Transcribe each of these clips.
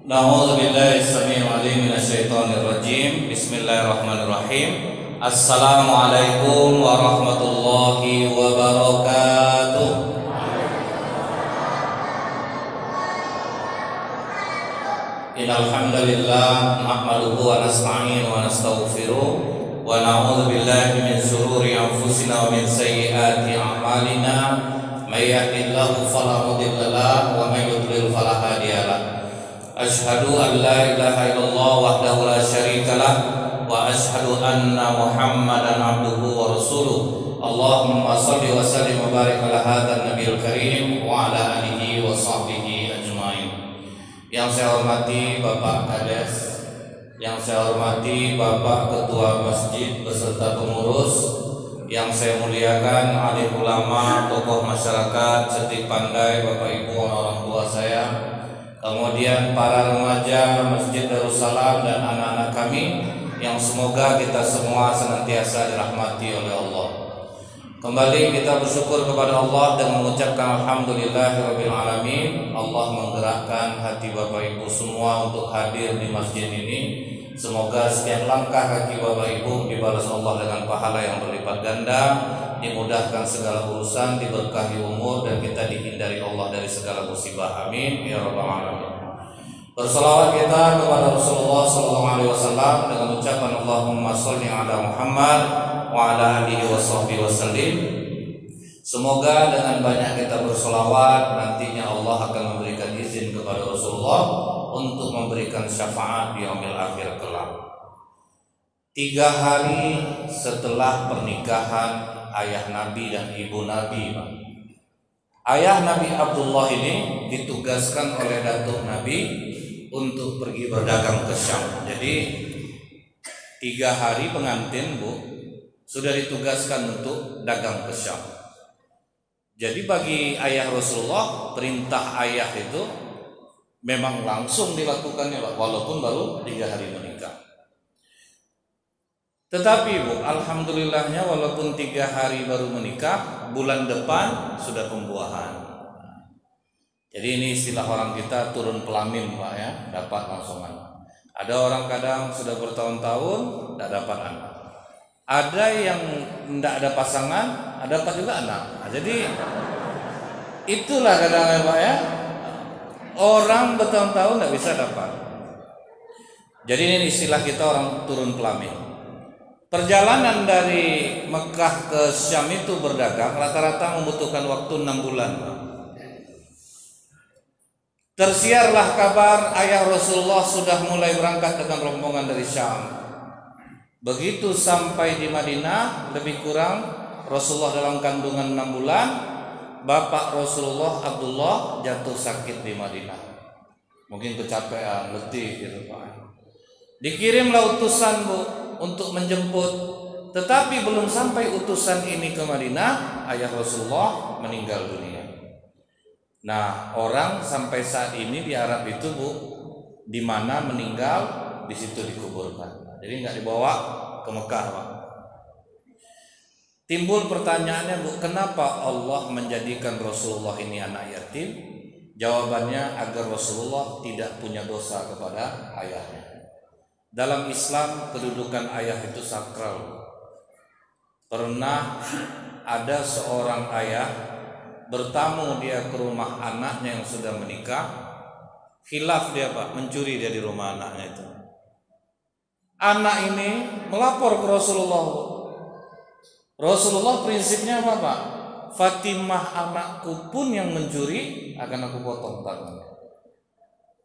Na'udzu billahi as-sami'il 'alim minasyaitonir rajim. Bismillahirrahmanirrahim. Assalamualaikum warahmatullahi wabarakatuh. Innal hamdalillah nahmaduhu wa nasta'inu wa nastaghfiruh wa na'udzu billahi min shururi anfusina wa min sayyiati a'malina. May yahdihillahu fala mudilla lahu wa may yudlil fala hadiya lahu. Asyhadu an la ilaha illallah wahdahu la syarika lah wa asyhadu anna Muhammadan abduhu wa rasuluh. Allahumma shalli wa sallim wa barik ala hadzal nabiyil karim wa ala alihi wa sahbihi ajmain. Yang saya hormati Bapak Kades, yang saya hormati Bapak Ketua Masjid beserta pengurus, yang saya muliakan alim ulama, tokoh masyarakat, setik pandai, Bapak Ibu, orang tua saya, kemudian para remaja Masjid Darussalam dan anak-anak kami yang semoga kita semua senantiasa dirahmati oleh Allah. Kembali kita bersyukur kepada Allah dengan mengucapkan alhamdulillahirabbil alamin. Allah menggerakkan hati Bapak Ibu semua untuk hadir di masjid ini. Semoga setiap langkah kaki Bapak Ibu dibalas Allah dengan pahala yang berlipat ganda, dimudahkan segala urusan, diberkahi umur, dan kita dihindari Allah dari segala musibah. Amin ya rabbal alamin. Berselawat kita kepada Rasulullah SAW dengan ucapan Allahumma sholli ala Muhammad wa ala alihi washabbihi wasallim. Semoga dengan banyak kita berselawat, nantinya Allah akan memberikan izin kepada Rasulullah untuk memberikan syafaat di yaumil akhir kelak. 3 hari setelah pernikahan ayah Nabi dan ibu Nabi, ayah Nabi Abdullah ini ditugaskan oleh datuk Nabi untuk pergi berdagang ke Syam. Jadi 3 hari pengantin sudah ditugaskan untuk dagang ke Syam. Jadi bagi ayah Rasulullah, perintah ayah itu memang langsung dilakukannya, walaupun baru 3 hari menikah. Tetapi alhamdulillahnya walaupun 3 hari baru menikah, bulan depan sudah pembuahan. Jadi ini istilah orang kita turun pelamin, Pak, ya, dapat langsung anak. Ada orang kadang sudah bertahun-tahun tidak dapat anak. Ada yang tidak ada pasangan, ada dapat juga anak. Nah, jadi itulah kadang-kadang, Pak, ya, orang bertahun-tahun tidak bisa dapat. Jadi ini istilah kita orang turun pelamin. Perjalanan dari Mekah ke Syam itu berdagang rata-rata membutuhkan waktu 6 bulan. Tersiarlah kabar ayah Rasulullah sudah mulai berangkat dengan rombongan dari Syam. Begitu sampai di Madinah, lebih kurang Rasulullah dalam kandungan 6 bulan, bapak Rasulullah Abdullah jatuh sakit di Madinah. Mungkin kecapean, letih gitu, Pak. Dikirimlah utusan untuk menjemput, tetapi belum sampai utusan ini ke Madinah, ayah Rasulullah meninggal dunia. Nah, orang sampai saat ini di Arab itu di mana meninggal di situ dikuburkan. Jadi nggak dibawa ke Mekah, Pak. Timbul pertanyaannya, kenapa Allah menjadikan Rasulullah ini anak yatim? Jawabannya agar Rasulullah tidak punya dosa kepada ayahnya. Dalam Islam kedudukan ayah itu sakral. Pernah ada seorang ayah bertamu dia ke rumah anaknya yang sudah menikah. Khilaf dia, Pak, mencuri dia di rumah anaknya itu. Anak ini melapor ke Rasulullah. Rasulullah prinsipnya apa, Pak? Fatimah anakku pun yang mencuri akan aku potong tangannya.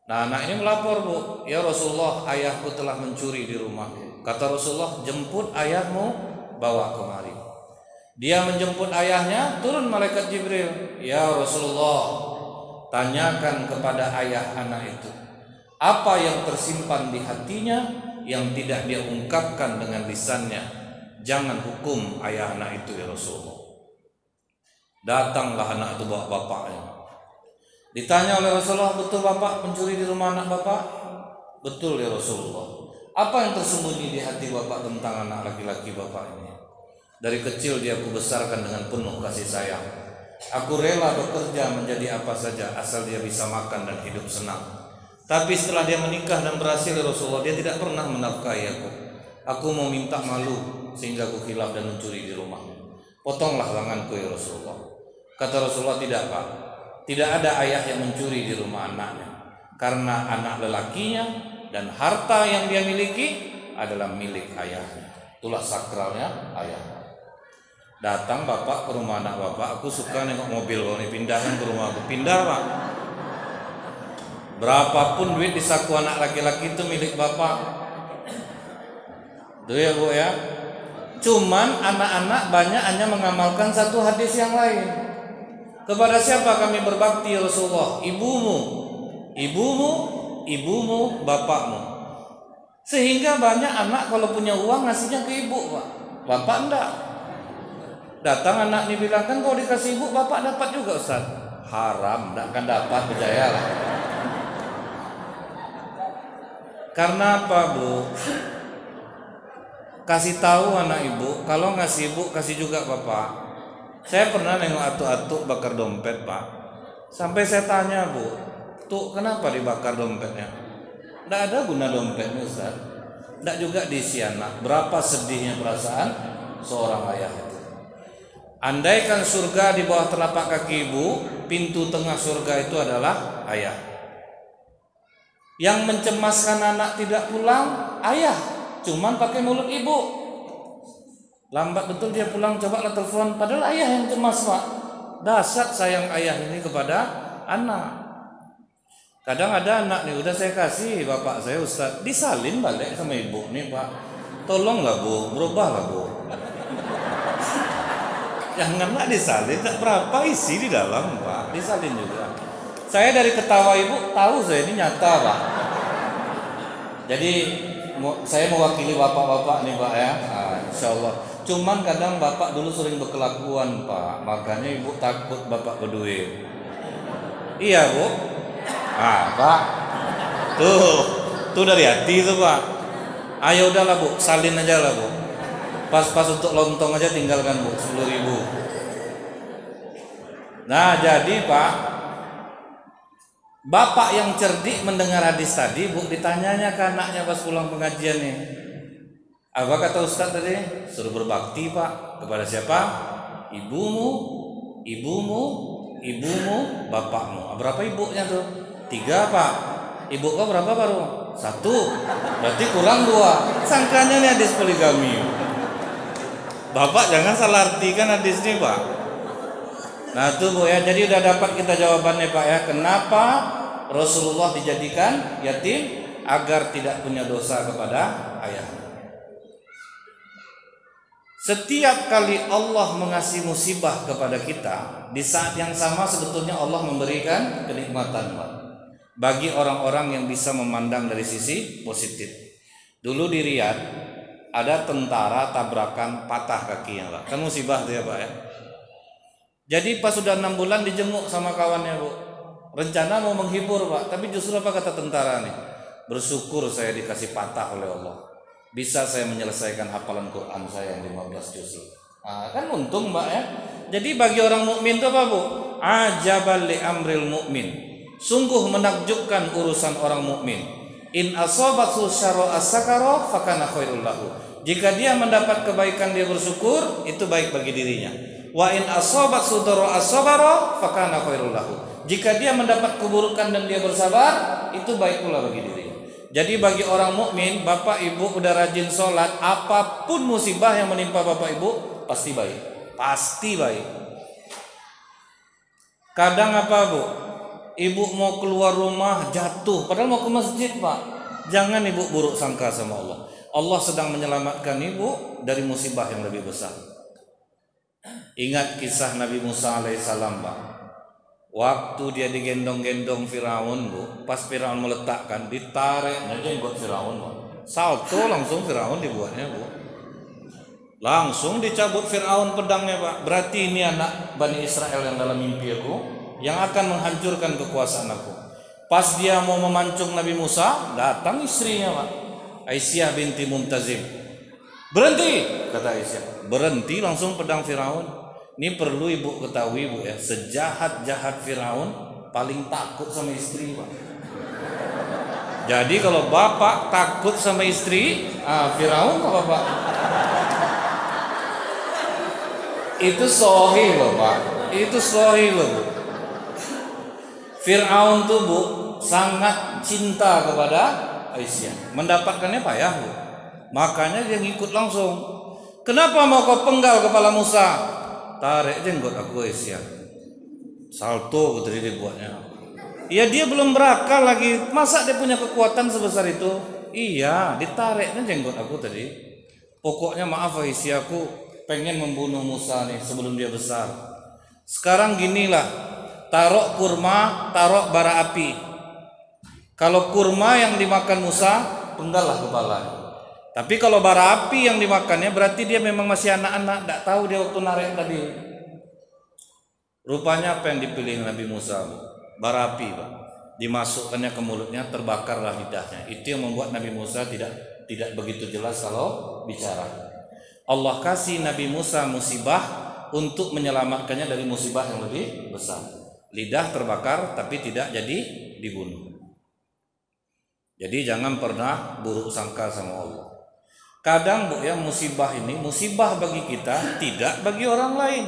Nah, anak ini melapor, ya Rasulullah, ayahku telah mencuri di rumah. Kata Rasulullah, jemput ayahmu, bawa kemari. Dia menjemput ayahnya, turun malaikat Jibril. Ya Rasulullah, tanyakan kepada ayah anak itu, apa yang tersimpan di hatinya yang tidak dia ungkapkan dengan lisannya. Jangan hukum ayah anak itu, ya Rasulullah. Datanglah anak itu bawa bapaknya. Ditanya oleh Rasulullah, betul bapak mencuri di rumah anak bapak? Betul, ya Rasulullah. Apa yang tersembunyi di hati bapak tentang anak laki-laki bapak ini? Dari kecil dia aku besarkan dengan penuh kasih sayang. Aku rela bekerja menjadi apa saja asal dia bisa makan dan hidup senang. Tapi setelah dia menikah dan berhasil ya Rasulullah, dia tidak pernah menafkahi aku. Aku mau minta malu sehingga aku khilaf dan mencuri di rumah. Potonglah lenganku ya Rasulullah. Kata Rasulullah, tidak Pak, tidak ada ayah yang mencuri di rumah anaknya, karena anak lelakinya dan harta yang dia miliki adalah milik ayahnya. Itulah sakralnya ayah. Datang bapak ke rumah anak bapak, aku suka nengok mobil kau ini, pindahkan ke rumah aku. Pindah Pak. Berapapun duit di saku anak laki-laki itu milik bapak. Itu ya Bu ya. Cuman anak-anak banyak hanya mengamalkan satu hadis yang lain. Kepada siapa kami berbakti Rasulullah? Ibumu, ibumu, ibumu, bapakmu. Sehingga banyak anak kalau punya uang ngasihnya ke ibu Pak. Bapak enggak. Datang anak ini bilang, kan kalau dikasih ibu bapak dapat juga Ustaz. Haram, enggak akan dapat, percayalah. Karena apa Bu? Kasih tahu anak ibu, kalau ngasih ibu kasih juga bapak. Saya pernah nengok atuk-atuk bakar dompet Pak. Sampai saya tanya Bu, tuh kenapa dibakar dompetnya? Nggak ada guna dompetnya Ustaz. Nggak juga diisi anak. Berapa sedihnya perasaan seorang ayah itu. Andaikan surga di bawah telapak kaki ibu, pintu tengah surga itu adalah ayah. Yang mencemaskan anak tidak pulang, ayah. Cuman pakai mulut ibu. Lambat betul dia pulang, cobalah telepon. Padahal ayah yang cemas Pak. Dasar sayang ayah ini kepada anak. Kadang ada anak nih, udah saya kasih bapak saya Ustaz, disalin balik sama ibu nih Pak. Tolonglah Bu, berubahlah Bu. Janganlah disalin, tak berapa isi di dalam Pak, disalin juga. Saya dari ketawa ibu tahu saya ini nyata Pak. Jadi saya mewakili bapak-bapak nih Pak ya, insya Allah. Cuman kadang bapak dulu sering berkelakuan Pak, makanya ibu takut bapak berduit. Iya Bu. Pak, tuh dari hati tuh Pak. Ayo udahlah Bu, salin aja lah Bu. Pas-pas untuk lontong aja tinggalkan Bu, 10.000. Nah jadi Pak, bapak yang cerdik mendengar hadis tadi Bu, ditanyanya ke anaknya pas pulang pengajian nih. Apa kata Ustaz tadi? Suruh berbakti Pak. Kepada siapa? Ibumu, ibumu, ibumu, bapakmu. Berapa ibunya tuh? 3 Pak. Ibu kau berapa baru? 1. Berarti kurang 2. Sangkanya nih hadis poligami. Bapak jangan salah artikan hadis ini Pak. Nah tuh Bu ya, jadi udah dapat kita jawabannya Pak ya. Kenapa Rasulullah dijadikan yatim? Agar tidak punya dosa kepada ayah. Setiap kali Allah mengasih musibah kepada kita, di saat yang sama sebetulnya Allah memberikan kenikmatan Pak, bagi orang-orang yang bisa memandang dari sisi positif. Dulu di Riyadh ada tentara tabrakan patah kakinya Pak. Kan musibah tuh ya Pak ya. Jadi pas sudah 6 bulan dijenguk sama kawannya Bu. Rencana mau menghibur Pak, tapi justru apa kata tentara nih? Bersyukur saya dikasih patah oleh Allah. Bisa saya menyelesaikan hafalan Quran saya yang 15 juz. Kan untung Mbak ya. Jadi bagi orang mukmin itu apa Bu? Ajabal li amril mukmin. Sungguh menakjubkan urusan orang mukmin. In asabathu syarra as-sakara fakana khairul lahu. Jika dia mendapat kebaikan dia bersyukur, itu baik bagi dirinya. Wa in asabathu darra as-sabara fakana khairul lahu. Jika dia mendapat keburukan dan dia bersabar, itu baik pula bagi dirinya. Jadi bagi orang mukmin, bapak ibu udah rajin sholat, apapun musibah yang menimpa bapak ibu pasti baik, pasti baik. Kadang apa Bu? Ibu mau keluar rumah jatuh, padahal mau ke masjid Pak. Jangan ibu buruk sangka sama Allah. Allah sedang menyelamatkan ibu dari musibah yang lebih besar. Ingat kisah Nabi Musa alaihissalam Pak. Waktu dia digendong-gendong Firaun Bu, pas Firaun meletakkan, ditarik aja buat Firaun Bu. Salto langsung Firaun dibuatnya Bu. Langsung dicabut Firaun pedangnya Pak. Berarti ini anak Bani Israel yang dalam mimpi aku, yang akan menghancurkan kekuasaan aku. Pas dia mau memancung Nabi Musa, datang istrinya Pak, Aisyah binti Mumtazim. Berhenti, kata Aisyah. Berhenti langsung pedang Firaun. Ini perlu ibu ketahui Bu ya, sejahat-jahat Firaun paling takut sama istri Pak. Jadi kalau bapak takut sama istri, Firaun kok bapak? Itu sahih loh Pak. Itu sahih loh Bu. Firaun tuh Bu sangat cinta kepada Aisyah. Mendapatkannya payah Bu. Makanya dia ngikut langsung. Kenapa mau kau penggal kepala Musa? Tarik jenggot aku Aisyah. Salto gitu dia buatnya. Ya dia belum berakal lagi. Masa dia punya kekuatan sebesar itu? Iya, ditariknya jenggot aku tadi. Pokoknya maaf Aisyah, aku pengen membunuh Musa nih sebelum dia besar. Sekarang ginilah, taruh kurma, taruh bara api. Kalau kurma yang dimakan Musa, penggallah kepalanya. Tapi kalau bara api yang dimakannya, berarti dia memang masih anak-anak, tidak tahu dia waktu narik tadi. Rupanya apa yang dipilih Nabi Musa? Bara api Pak. Dimasukkannya ke mulutnya, terbakarlah lidahnya. Itu yang membuat Nabi Musa tidak begitu jelas kalau bicara. Allah kasih Nabi Musa musibah untuk menyelamatkannya dari musibah yang lebih besar. Lidah terbakar tapi tidak jadi dibunuh. Jadi jangan pernah buruk sangka sama Allah. Kadang Bu ya, musibah ini musibah bagi kita, tidak bagi orang lain.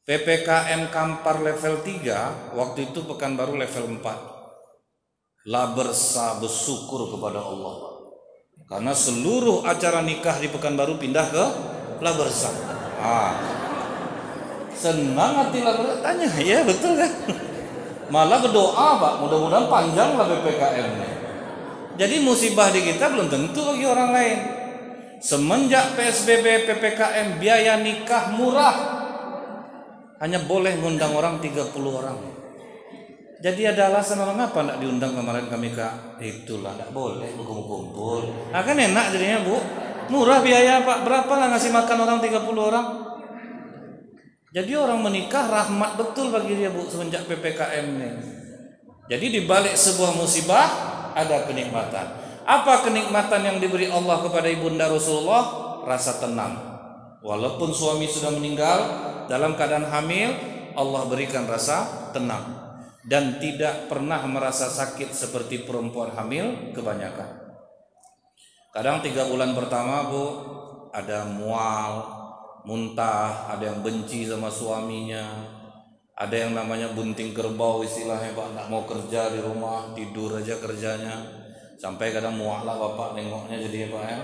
PPKM Kampar level 3, waktu itu Pekanbaru level 4. La bersyukur kepada Allah. Karena seluruh acara nikah di Pekanbaru pindah ke Labersa. Senang hati Labersa. Tanya, ya betul kan? Malah berdoa Pak, mudah-mudahan panjang lah PPKM-nya. Jadi musibah di kita belum tentu bagi orang lain. Semenjak PSBB PPKM biaya nikah murah. Hanya boleh ngundang orang 30 orang. Jadi ada alasan orang apa tidak diundang kemarin kami Kak? Itulah tidak boleh kumpul-kumpul. Kan enak jadinya Bu. Murah biaya Pak. Berapa lah ngasih makan orang 30 orang? Jadi orang menikah rahmat betul bagi dia Bu semenjak PPKM ini. Jadi di balik sebuah musibah ada kenikmatan. Apa kenikmatan yang diberi Allah kepada ibunda Rasulullah? Rasa tenang. Walaupun suami sudah meninggal dalam keadaan hamil, Allah berikan rasa tenang. Dan tidak pernah merasa sakit seperti perempuan hamil kebanyakan. Kadang 3 bulan pertama Bu ada mual, muntah, ada yang benci sama suaminya, ada yang namanya bunting kerbau istilahnya Pak, nggak mau kerja di rumah, tidur aja kerjanya, sampai kadang mual lah Bapak nengoknya jadi Pak ya.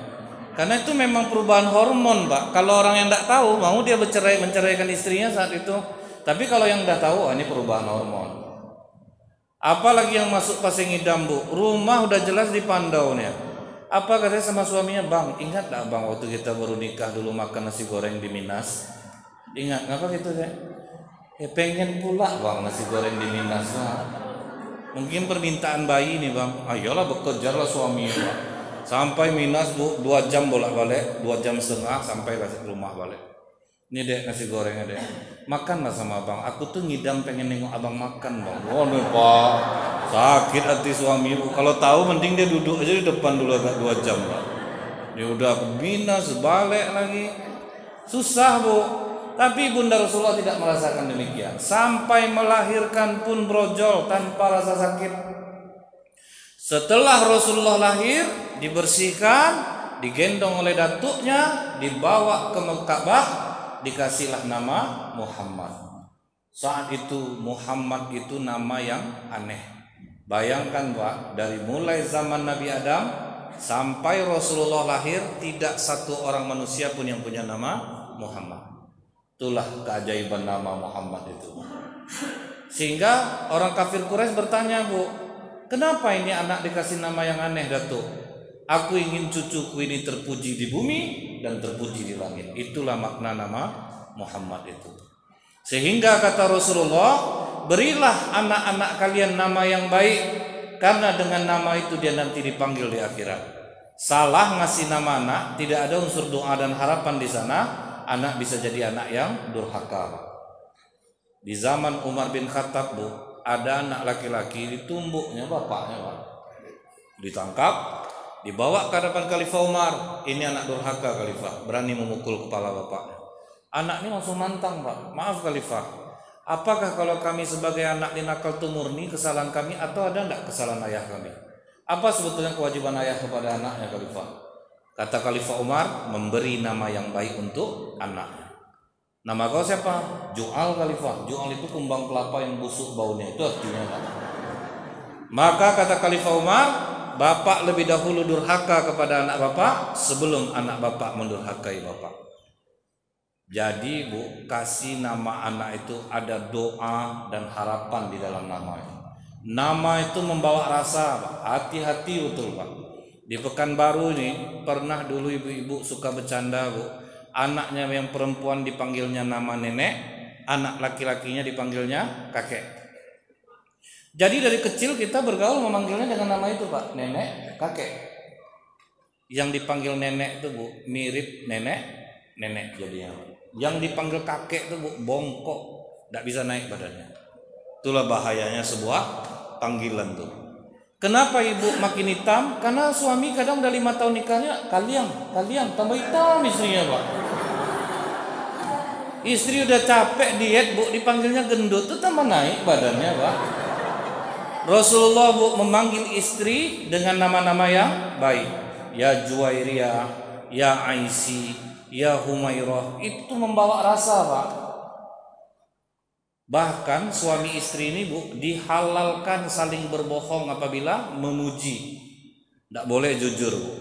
Karena itu memang perubahan hormon Pak. Kalau orang yang nggak tahu mau dia menceraikan istrinya saat itu, tapi kalau yang udah tahu ini perubahan hormon. Apalagi yang masuk pasing idam Bu, rumah udah jelas dipandau nih. Apa katanya sama suaminya, Bang, ingat gak Bang waktu kita baru nikah dulu makan nasi goreng di Minas? Ingat, ngapa gitu ya? Pengen pula Bang nasi goreng di Minas. Mungkin permintaan bayi nih Bang. Ayolah bekerjalah suaminya Bang. Sampai Minas Bu, 2 jam bolak-balik, 2 jam setengah sampai rumah balik. Ini dek nasi gorengnya dek, makanlah sama Abang. Aku tuh ngidam pengen nengok Abang makan Bang. Oh nih Pak, sakit hati suami Bu. Kalau tahu mending dia duduk aja di depan dulu agak 2 jam Pak. Dia udah ke Minas balik lagi, susah Bu. Tapi Bunda Rasulullah tidak merasakan demikian. Sampai melahirkan pun brojol tanpa rasa sakit. Setelah Rasulullah lahir, dibersihkan, digendong oleh datuknya, dibawa ke Ka'bah, dikasihlah nama Muhammad. Saat itu Muhammad itu nama yang aneh. Bayangkan Pak, dari mulai zaman Nabi Adam sampai Rasulullah lahir, tidak satu orang manusia pun yang punya nama Muhammad. Itulah keajaiban nama Muhammad itu. Sehingga orang kafir Quraisy bertanya Bu, kenapa ini anak dikasih nama yang aneh Datuk? Aku ingin cucuku ini terpuji di bumi dan terpuji di langit. Itulah makna nama Muhammad itu. Sehingga kata Rasulullah, berilah anak-anak kalian nama yang baik, karena dengan nama itu dia nanti dipanggil di akhirat. Salah ngasih nama anak, tidak ada unsur doa dan harapan di sana, anak bisa jadi anak yang durhaka. Di zaman Umar bin Khattab Bu, ada anak laki-laki ditumbuknya bapaknya Pak. Ditangkap, dibawa ke hadapan Khalifah Umar. Ini anak durhaka Khalifah, berani memukul kepala bapaknya. Anak ini langsung nantang Pak, maaf Khalifah, Apakah kalau kami sebagai anak dinakal itu murni kesalahan kami atau ada enggak kesalahan ayah kami? Apa sebetulnya kewajiban ayah kepada anaknya, Khalifah? Kata Khalifah Umar, memberi nama yang baik untuk anaknya. Nama kau siapa? Ju'al, Khalifah. Ju'al itu kumbang kelapa yang busuk baunya, itu artinya Pak. Maka kata Khalifah Umar, bapak lebih dahulu durhaka kepada anak bapak sebelum anak bapak mendurhakai bapak. Jadi Bu, kasih nama anak itu ada doa dan harapan di dalam nama itu. Nama itu membawa rasa, Pak. Hati-hati betul, Pak. Di Pekanbaru ini pernah dulu ibu-ibu suka bercanda, Bu. Anaknya yang perempuan dipanggilnya nama nenek, anak laki-lakinya dipanggilnya kakek. Jadi dari kecil kita bergaul memanggilnya dengan nama itu, Pak. Nenek, kakek. Yang dipanggil nenek itu, Bu, mirip nenek jadinya. Yang dipanggil kakek itu, Bu, bongkok, tidak bisa naik badannya. Itulah bahayanya sebuah panggilan tuh. Kenapa ibu makin hitam? Karena suami kadang udah 5 tahun nikahnya, kalian tambah hitam istrinya, Pak. Istri udah capek diet, Bu, dipanggilnya gendut tuh tambah naik badannya, Pak. Rasulullah, Bu, memanggil istri dengan nama-nama yang baik. Ya Juwairiyah, ya Aisy, ya Humairah, itu membawa rasa, Pak. Bahkan suami istri ini, Bu, dihalalkan saling berbohong apabila memuji. Tidak boleh jujur, Bu.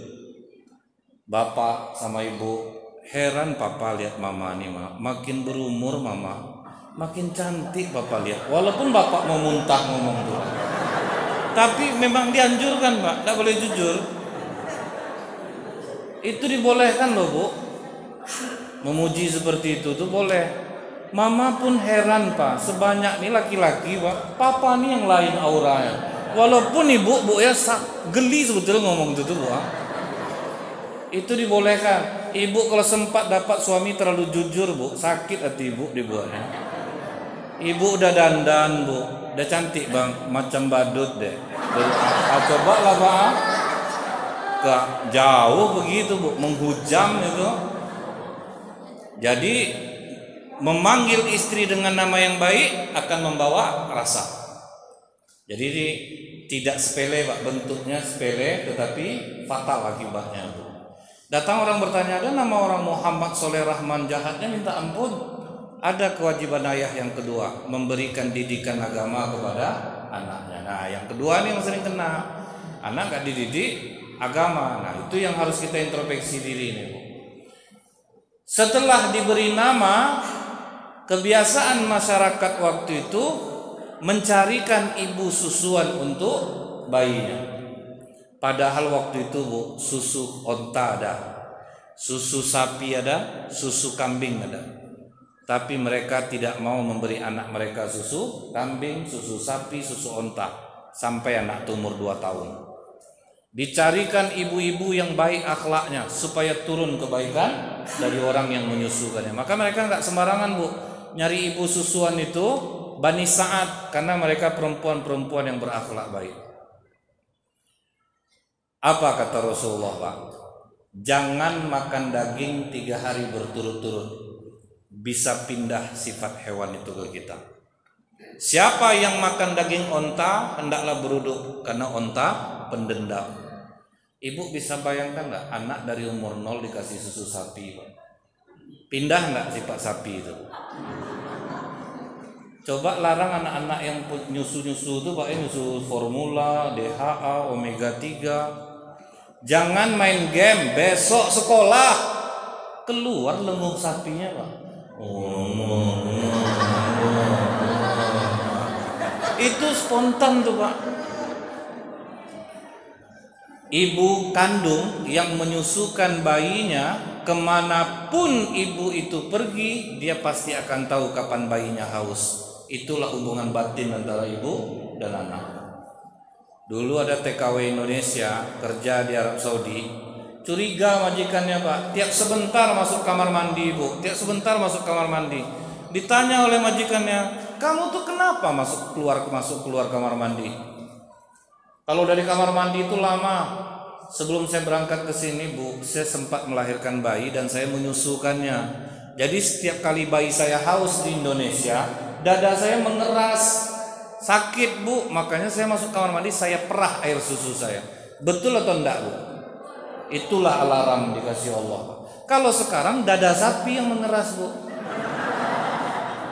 Bapak sama ibu, heran papa lihat mama nih, makin berumur mama, makin cantik papa lihat. Walaupun bapak mau muntah ngomong tuh, tapi memang dianjurkan, Pak, tidak boleh jujur. Itu dibolehkan loh, Bu. Memuji seperti itu tuh boleh. Mama pun heran, Pak, sebanyak nih laki-laki, Pak, papa nih yang lain auranya. Walaupun ibu, Bu, ya geli sebetulnya ngomong itu tuh, Bu. Itu dibolehkan. Ibu kalau sempat dapat suami terlalu jujur, Bu, sakit hati ibu dibuatnya. Ibu udah dandan, Bu, udah cantik, Bang, macam badut deh. Coba lah, Pak. Gak jauh begitu, Bu, menghujam itu. Jadi memanggil istri dengan nama yang baik akan membawa rasa. Jadi tidak sepele, Pak, bentuknya sepele tetapi fatal akibatnya. Datang orang bertanya, ada nama orang Muhammad Soleh Rahman, jahatnya minta ampun. Ada kewajiban ayah yang kedua, memberikan didikan agama kepada anaknya. Nah, yang kedua nih yang sering kena, anak gak dididik agama. Nah, itu yang harus kita introspeksi diri nih, Bu. Setelah diberi nama, kebiasaan masyarakat waktu itu mencarikan ibu susuan untuk bayinya. Padahal waktu itu, Bu, susu onta ada, susu sapi ada, susu kambing ada. Tapi mereka tidak mau memberi anak mereka susu kambing, susu sapi, susu onta sampai anak umur 2 tahun. Dicarikan ibu-ibu yang baik akhlaknya supaya turun kebaikan dari orang yang menyusukannya. Maka mereka nggak sembarangan, Bu, nyari ibu susuan itu Bani Sa'ad, karena mereka perempuan-perempuan yang berakhlak baik. Apa kata Rasulullah, Pak? Jangan makan daging 3 hari berturut-turut, bisa pindah sifat hewan itu ke kita. Siapa yang makan daging onta hendaklah beruduk, karena onta pendendam. Ibu bisa bayangkan nggak, anak dari umur 0 dikasih susu sapi, Pak? Pindah nggak sifat sapi itu? Coba larang anak-anak yang nyusu-nyusu itu, Pak, nyusu formula, DHA, omega 3. Jangan main game, besok sekolah keluar lenguh sapinya, Pak. Itu spontan tuh, Pak. Ibu kandung yang menyusukan bayinya, kemanapun ibu itu pergi, dia pasti akan tahu kapan bayinya haus. Itulah hubungan batin antara ibu dan anak. Dulu ada TKW Indonesia kerja di Arab Saudi, curiga majikannya, Pak, tiap sebentar masuk kamar mandi, Bu, tiap sebentar masuk kamar mandi. Ditanya oleh majikannya, kamu tuh kenapa masuk keluar kamar mandi? Kalau dari kamar mandi itu lama. Sebelum saya berangkat ke sini, Bu, saya sempat melahirkan bayi dan saya menyusukannya. Jadi setiap kali bayi saya haus di Indonesia, dada saya mengeras, sakit Bu, makanya saya masuk kamar mandi, saya perah air susu saya. Betul atau enggak Bu? Itulah alarm dikasih Allah. Kalau sekarang dada sapi yang mengeras Bu,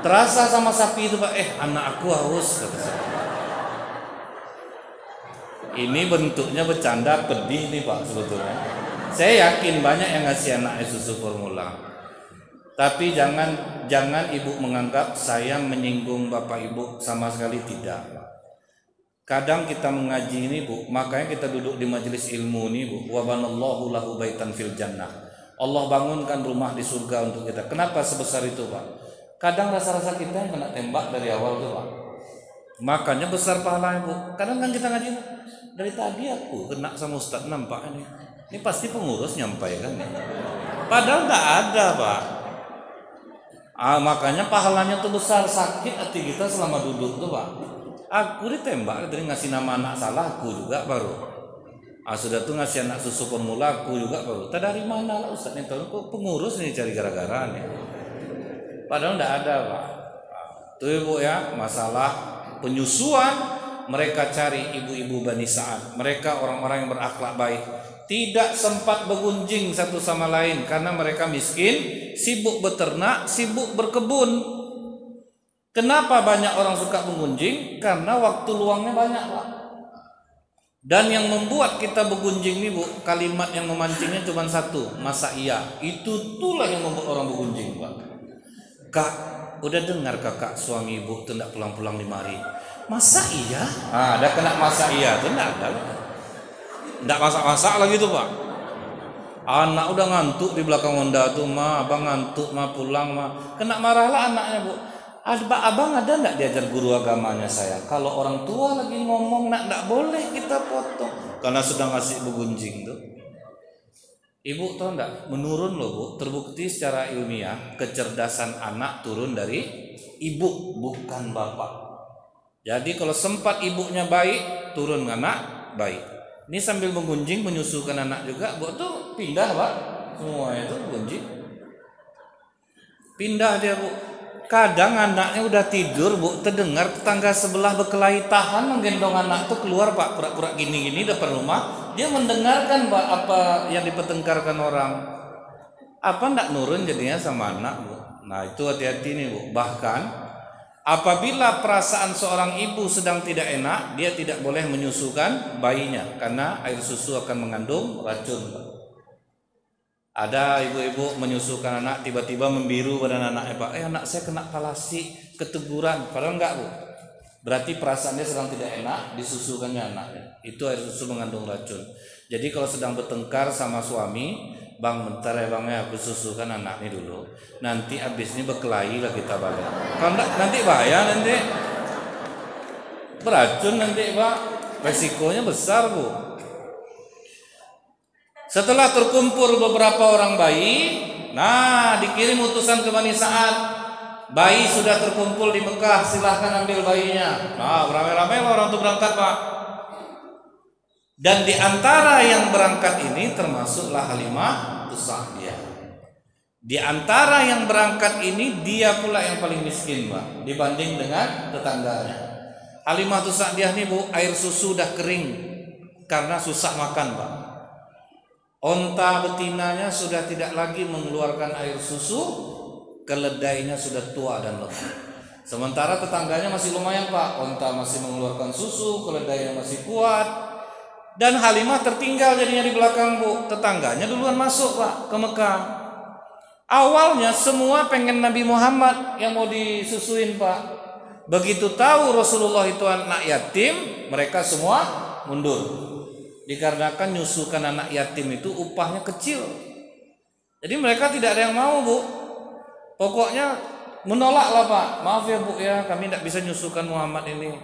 terasa sama sapi itu Pak, anak aku haus kata saya. Ini bentuknya bercanda pedih nih Pak sebetulnya. Saya yakin banyak yang ngasih anaknya susu formula. Tapi jangan ibu menganggap saya menyinggung bapak ibu, sama sekali tidak. Kadang kita mengaji ini Bu, makanya kita duduk di majelis ilmu ini Bu. Wa banallahu lahu baitan fil jannah. Allah bangunkan rumah di surga untuk kita. Kenapa sebesar itu Pak? Kadang rasa-rasa kita yang kena tembak dari awal tuh Pak. Makanya besar pahalanya Bu. Kadang kan kita ngaji, dari tadi aku kena sama Ustaz, nampak ini. Ini pasti pengurus nyampaikan ya. Padahal enggak ada Pak. Makanya pahalanya tuh besar. Sakit hati kita selama duduk tuh Pak. Aku ditembak dari ngasih nama anak salah, aku juga baru. Sudah tuh ngasih anak susu formula, aku juga baru. Dari mana lah Ustaz ini tahu, kok pengurus ini cari gara-gara nih. Padahal enggak ada Pak. Tuh Ibu ya, masalah penyusuan mereka cari ibu-ibu Bani Sa'ad. Mereka orang-orang yang berakhlak baik. Tidak sempat bergunjing satu sama lain karena mereka miskin, sibuk beternak, sibuk berkebun. Kenapa banyak orang suka bergunjing? Karena waktu luangnya banyak Pak. Dan yang membuat kita bergunjing nih Bu, kalimat yang memancingnya cuma satu, masa iya. Itulah yang membuat orang bergunjing Pak. Kak, udah dengar kakak suami ibu tuh enggak pulang-pulang 5 hari. Masa iya? Ada kena masa iya tuh enggak ada. Enggak masak-masak lagi tuh Pak. Anak udah ngantuk di belakang Honda tuh, Ma, abang ngantuk, Ma, pulang, Ma. Kena marahlah anaknya Bu. Abang ada enggak diajar guru agamanya saya? Kalau orang tua lagi ngomong enggak boleh kita potong. Karena sudah ngasih begunjing tuh. Ibu tahu enggak? Menurun loh Bu. Terbukti secara ilmiah kecerdasan anak turun dari ibu, bukan bapak. Jadi kalau sempat ibunya baik, turun anak baik. Ini sambil menggunjing menyusukan anak juga, Bu tuh pindah Pak. Semuanya itu gunjing. Pindah dia Bu. Kadang anaknya udah tidur Bu, terdengar tetangga sebelah berkelahi, tahan menggendong anak tuh keluar Pak, pura-pura gini-gini depan rumah. Dia mendengarkan Pak apa yang dipertengkarkan orang. Apa enggak nurun jadinya sama anak Bu. Nah itu hati-hati nih Bu. Bahkan apabila perasaan seorang ibu sedang tidak enak, dia tidak boleh menyusukan bayinya karena air susu akan mengandung racun. Ada ibu-ibu menyusukan anak, tiba-tiba membiru badan anaknya Pak. Anak saya kena palasi, keteguran. Padahal enggak Bu. Berarti perasaannya sedang tidak enak, disusukannya anaknya. Itu air susu mengandung racun. Jadi kalau sedang bertengkar sama suami, Bang bentar ya Bang ya, aku susukan anak ini dulu. Nanti abis ini berkelahi lah kita balik. Kalau enggak nanti bahaya, nanti beracun nanti Pak. Resikonya besar Bu. Setelah terkumpul beberapa orang bayi, nah dikirim utusan ke Bani Sa'ad. Bayi sudah terkumpul di Mekah, silahkan ambil bayinya. Nah beramai-ramai orang itu berangkat Pak. Dan di antara yang berangkat ini termasuklah Halimah Sa'diyah. Di antara yang berangkat ini dia pula yang paling miskin Pak, dibanding dengan tetangganya. Halimah Sa'diyah ini Bu, air susu sudah kering karena susah makan Pak. Onta betinanya sudah tidak lagi mengeluarkan air susu, keledainya sudah tua dan lemah. Sementara tetangganya masih lumayan Pak, onta masih mengeluarkan susu, keledainya masih kuat. Dan Halimah tertinggal jadinya di belakang Bu. Tetangganya duluan masuk Pak ke Mekah. Awalnya semua pengen Nabi Muhammad yang mau disusuin Pak. Begitu tahu Rasulullah itu anak yatim, mereka semua mundur. Dikarenakan nyusukan anak yatim itu upahnya kecil. Jadi mereka tidak ada yang mau Bu. Pokoknya menolak lah Pak. Maaf ya Bu ya, kami tidak bisa nyusukan Muhammad ini.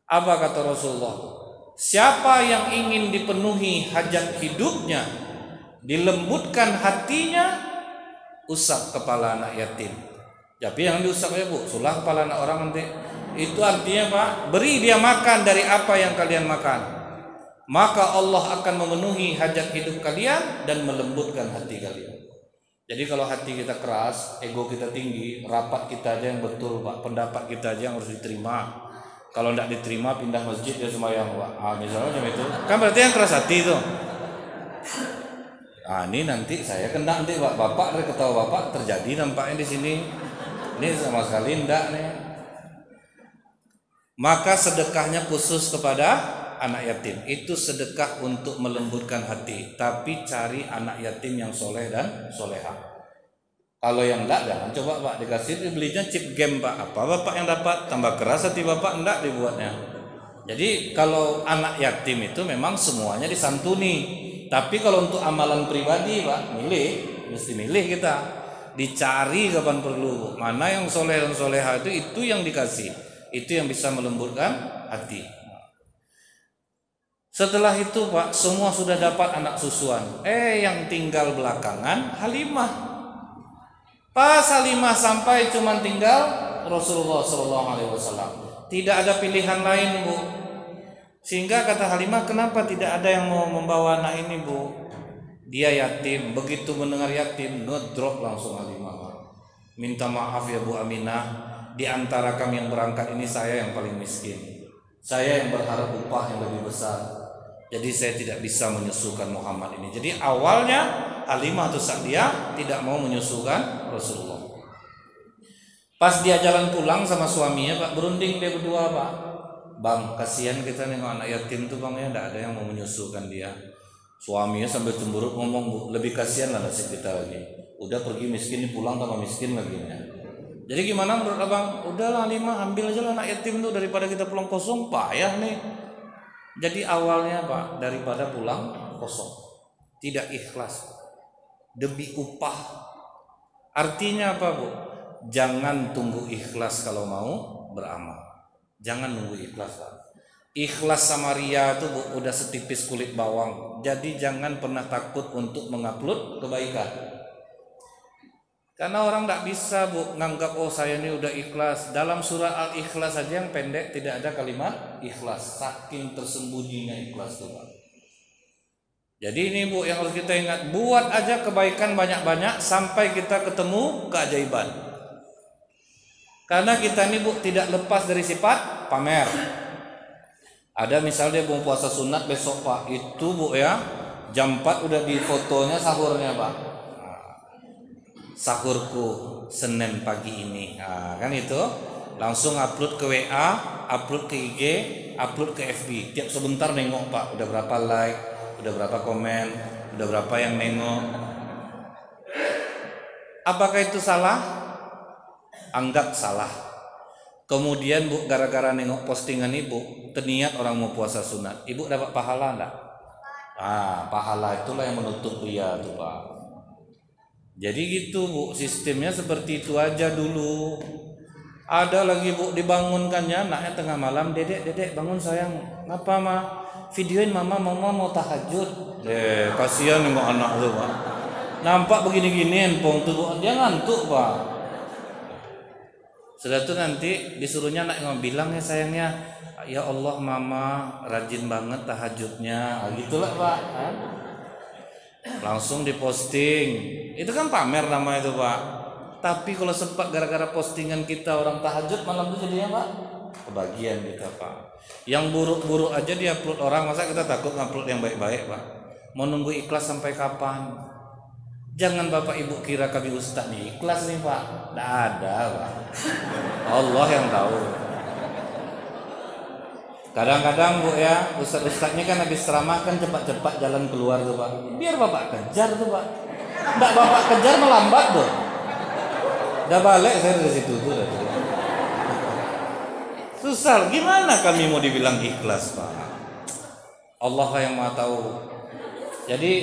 Apa kata Rasulullah? Siapa yang ingin dipenuhi hajat hidupnya, dilembutkan hatinya, usap kepala anak yatim. Tapi yang diusap ya Bu, sulah kepala anak orang nanti. Itu artinya Pak, beri dia makan dari apa yang kalian makan. Maka Allah akan memenuhi hajat hidup kalian dan melembutkan hati kalian. Jadi kalau hati kita keras, ego kita tinggi, rapat kita aja yang betul Pak, pendapat kita aja yang harus diterima. Kalau tidak diterima pindah masjid ya sembahyang Pak. Misalnya macam itu. Kan berarti yang keras hati itu. Ini nanti saya kena nanti Pak, Bapak dari ketawa Bapak terjadi nampaknya di sini. Ini sama sekali enggak nih. Maka sedekahnya khusus kepada anak yatim. Itu sedekah untuk melembutkan hati. Tapi cari anak yatim yang soleh dan solehah. Kalau yang enggak jangan coba Pak, dikasih belinya chip game Pak. Apa Bapak yang dapat? Tambah keras hati Bapak, enggak dibuatnya. Jadi kalau anak yatim itu memang semuanya disantuni. Tapi kalau untuk amalan pribadi Pak, mesti milih kita. Dicari kapan perlu. Mana yang soleh dan soleha itu yang dikasih. Itu yang bisa melembutkan hati. Setelah itu Pak, semua sudah dapat anak susuan. Yang tinggal belakangan Halimah. Pas Halimah sampai cuma tinggal Rasulullah SAW. Tidak ada pilihan lain Bu. Sehingga kata Halimah, kenapa tidak ada yang mau membawa anak ini Bu? Dia yatim. Begitu mendengar yatim, ngedrop langsung Halimah. Minta maaf ya Bu Aminah. Di antara kami yang berangkat ini saya yang paling miskin. Saya yang berharap upah yang lebih besar. Jadi saya tidak bisa menyusukan Muhammad ini. Jadi awalnya Halimah atau Sa'diyah tidak mau menyusukan Rasulullah. Pas dia jalan pulang sama suaminya Pak, berunding dia berdua Pak. Bang, kasihan kita nengok anak yatim tuh Bang ya, tidak ada yang mau menyusukan dia. Suaminya sambil cemberut ngomong, lebih kasihan lah nasib kita lagi. Udah pergi miskin pulang tambah miskin lagi ya. Jadi gimana menurut Abang? Udahlah Halimah, ambil aja lah anak yatim tuh daripada kita pulang kosong, payah nih. Jadi awalnya Pak, daripada pulang kosong, tidak ikhlas, demi upah. Artinya apa Bu? Jangan tunggu ikhlas kalau mau beramal. Jangan nunggu ikhlas Pak. Ikhlas sama ria itu Bu, udah setipis kulit bawang. Jadi jangan pernah takut untuk mengupload kebaikan. Karena orang tidak bisa Bu nganggap saya ini udah ikhlas. Dalam surah Al-Ikhlas saja yang pendek tidak ada kalimat ikhlas. Saking tersembunyinya ikhlas itu Pak. Jadi ini Bu yang harus kita ingat. Buat aja kebaikan banyak-banyak sampai kita ketemu keajaiban. Karena kita ini Bu tidak lepas dari sifat pamer. Ada misalnya dia mau puasa sunat besok Pak. Itu Bu ya, jam 4 udah di fotonya sahurnya Pak. Sahurku Senin pagi ini, kan itu langsung upload ke WA, upload ke IG, upload ke FB. Tiap sebentar nengok Pak, udah berapa like, udah berapa komen, udah berapa yang nengok. Apakah itu salah? Anggap salah. Kemudian Bu, gara-gara nengok postingan Ibu, terniat orang mau puasa sunat, Ibu dapat pahala enggak? Pahala itulah yang menutup ria tuh Pak. Jadi gitu Bu, sistemnya seperti itu aja dulu. Ada lagi Bu dibangunkannya anaknya tengah malam, dedek bangun sayang. Ngapa Ma? Videoin mama mau tahajud. Kasihan nengok anak tuh Pak. Nampak begini-gini handphone tuh Bu, dia ngantuk Pak. Sudah tuh nanti disuruhnya anak yang bilang ya sayangnya, ya Allah mama rajin banget tahajudnya. Gitulah Pak. Langsung diposting. Itu kan pamer namanya itu Pak. Tapi kalau sempat gara-gara postingan kita orang tahajud malam itu jadinya Pak, kebagian kita Pak. Yang buruk-buruk aja diupload orang, masa kita takut ngupload yang baik-baik Pak? Mau nunggu ikhlas sampai kapan? Jangan Bapak Ibu kira kami ustaz nih ikhlas nih Pak. Tidak ada Pak. Allah yang tahu. Kadang-kadang Bu ya, ustaz-ustaznya kan habis ceramah kan cepat-cepat jalan keluar tuh Pak. Biar Bapak kejar tuh Pak. Enggak Bapak kejar melambat tuh. Udah balik saya dari situ tuh. Susah, gimana kami mau dibilang ikhlas Pak? Allah yang Maha tahu. Jadi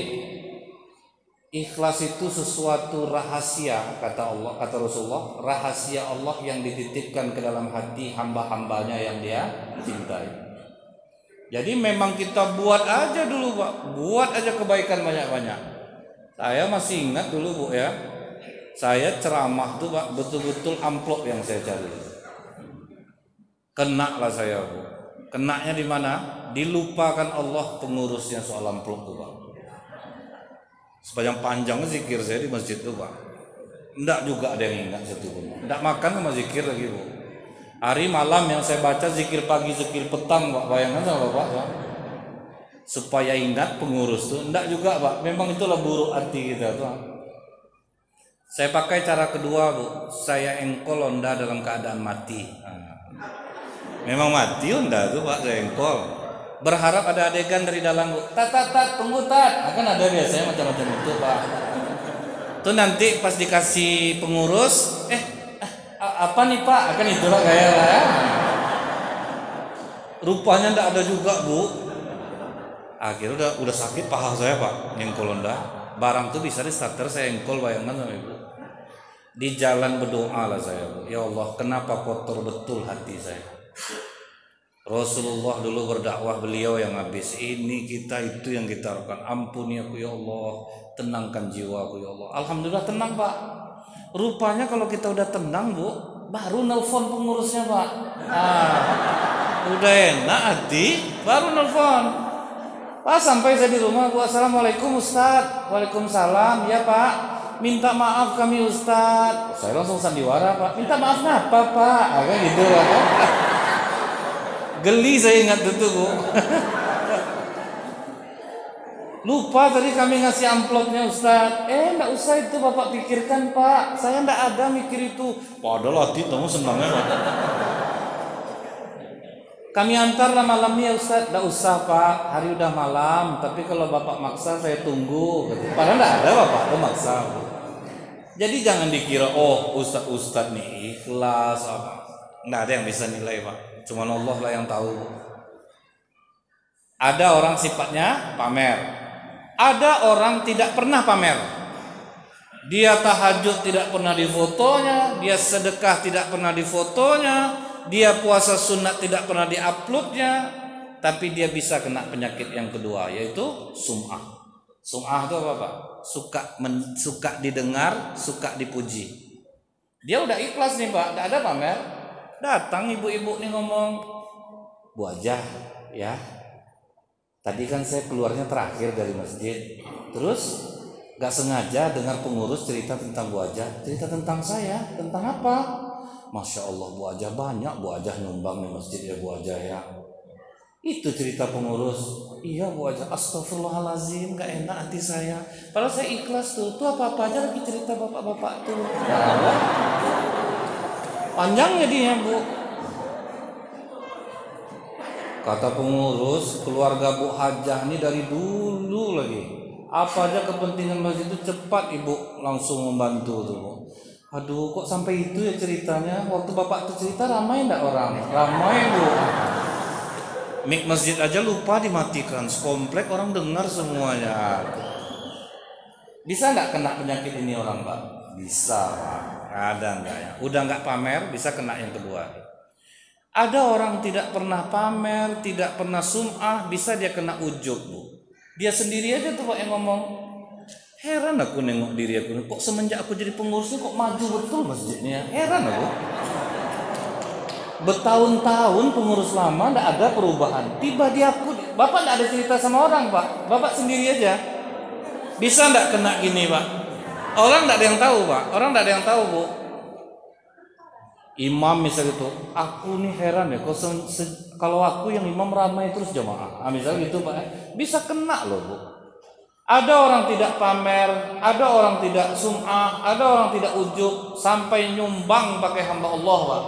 ikhlas itu sesuatu rahasia kata Allah, kata Rasulullah, rahasia Allah yang dititipkan ke dalam hati hamba-hambanya yang Dia cintai. Jadi memang kita buat aja dulu Pak, buat aja kebaikan banyak-banyak. Saya masih ingat dulu Bu ya, saya ceramah tuh Pak, betul-betul amplop yang saya cari. Kena lah saya Bu. Kenanya di mana? Dilupakan Allah pengurusnya soal amplop tuh Pak. Sepanjang panjang zikir saya di masjid itu Pak. Enggak juga ada yang ingat satu pun. Enggak makan sama zikir lagi Bu. Hari malam yang saya baca zikir pagi, zikir petang Pak. Bayangkan sama Bapak Pak. Supaya ingat pengurus tuh. Enggak juga Pak. Memang itulah buruk hati kita tuh. Saya pakai cara kedua Bu. Saya engkol Onda dalam keadaan mati. Memang mati Onda tuh Pak. Saya engkol. Berharap ada adegan dari dalam Bu. Tat, tunggu tat. Kan ada biasanya macam-macam itu Pak. Tuh nanti pas dikasih pengurus, apa nih Pak? Akan itulah kayak lah. Rupanya ndak ada juga Bu. Akhirnya udah sakit paha saya Pak, ngengkol Onda. Barang tuh bisa di starter saya engkol, bayangkan sama Ibu. Di jalan berdoa lah saya Bu. Ya Allah, kenapa kotor betul hati saya. Rasulullah dulu berdakwah, beliau yang habis. Ini kita itu yang kita harapkan. Ampuni aku ya Allah, tenangkan jiwaku ya Allah. Alhamdulillah tenang Pak. Rupanya kalau kita udah tenang Bu, baru nelfon pengurusnya Pak. Udah enak hati, baru nelfon. Pak sampai saya di rumah Bu, assalamualaikum Ustadz. Waalaikumsalam. Ya Pak, minta maaf kami Ustadz. Saya langsung sandiwara Pak. Minta maaf kenapa Pak? Kan gitu Pak. Geli saya ingat itu Bu. Lupa tadi kami ngasih amplopnya Ustaz. Enggak usah itu Bapak pikirkan Pak. Saya enggak ada mikir itu. Padahal hati kamu senangnya Pak. Kami antarlah malamnya Ustaz. Enggak usah Pak. Hari udah malam. Tapi kalau Bapak maksa saya tunggu. Padahal enggak ada Bapak. Itu maksa. Jadi jangan dikira Ustaz nih ikhlas apa. Enggak ada yang bisa nilai Pak. Cuma Allah lah yang tahu. Ada orang sifatnya pamer. Ada orang tidak pernah pamer. Dia tahajud tidak pernah difotonya, dia sedekah tidak pernah difotonya, dia puasa sunat tidak pernah diuploadnya, tapi dia bisa kena penyakit yang kedua, yaitu sum'ah. Sum'ah itu apa Pak? Suka didengar, suka dipuji. Dia udah ikhlas nih Pak, tidak ada pamer. Datang ibu-ibu nih ngomong, Bu Ajah ya, tadi kan saya keluarnya terakhir dari masjid, terus gak sengaja dengar pengurus cerita tentang Bu Ajah. Cerita tentang saya, tentang apa? Masya Allah Bu Ajah, banyak Bu Ajah nyumbang di masjid ya Bu Ajah ya. Itu cerita pengurus. Iya Bu Ajah, astagfirullahaladzim, gak enak hati saya. Padahal saya ikhlas tuh apa-apa aja lagi cerita bapak-bapak tuh. Panjang jadinya Bu. Kata pengurus, keluarga Bu Hajah ini dari dulu lagi. Apa aja kepentingan masjid itu cepat ibu langsung membantu tuh Bu. Aduh kok sampai itu ya ceritanya. Waktu bapak tuh cerita ramai enggak orang? Ramai Bu. Mik masjid aja lupa dimatikan. Sekomplek orang dengar semuanya. Bisa enggak kena penyakit ini orang Pak? Bisa Pak. Ada enggak ya? Udah enggak pamer, bisa kena yang kedua. Ada orang tidak pernah pamer, tidak pernah sum'ah, bisa dia kena ujub Bu. Dia sendiri aja tuh Pak yang ngomong. Heran aku nengok diri aku, kok semenjak aku jadi pengurusnya kok maju betul masjidnya. Heran aku. Bertahun-tahun pengurus lama enggak ada perubahan. Tiba di aku, Bapak enggak ada cerita sama orang Pak. Bapak sendiri aja. Bisa enggak kena gini Pak? Orang tidak ada yang tahu Pak, orang tidak ada yang tahu Bu. Imam misalnya itu, aku nih heran ya, kalau aku yang imam ramai terus jamaah, misalnya gitu Pak, bisa kena loh Bu. Ada orang tidak pamer, ada orang tidak sum'ah, ada orang tidak ujub, sampai nyumbang pakai hamba Allah Pak.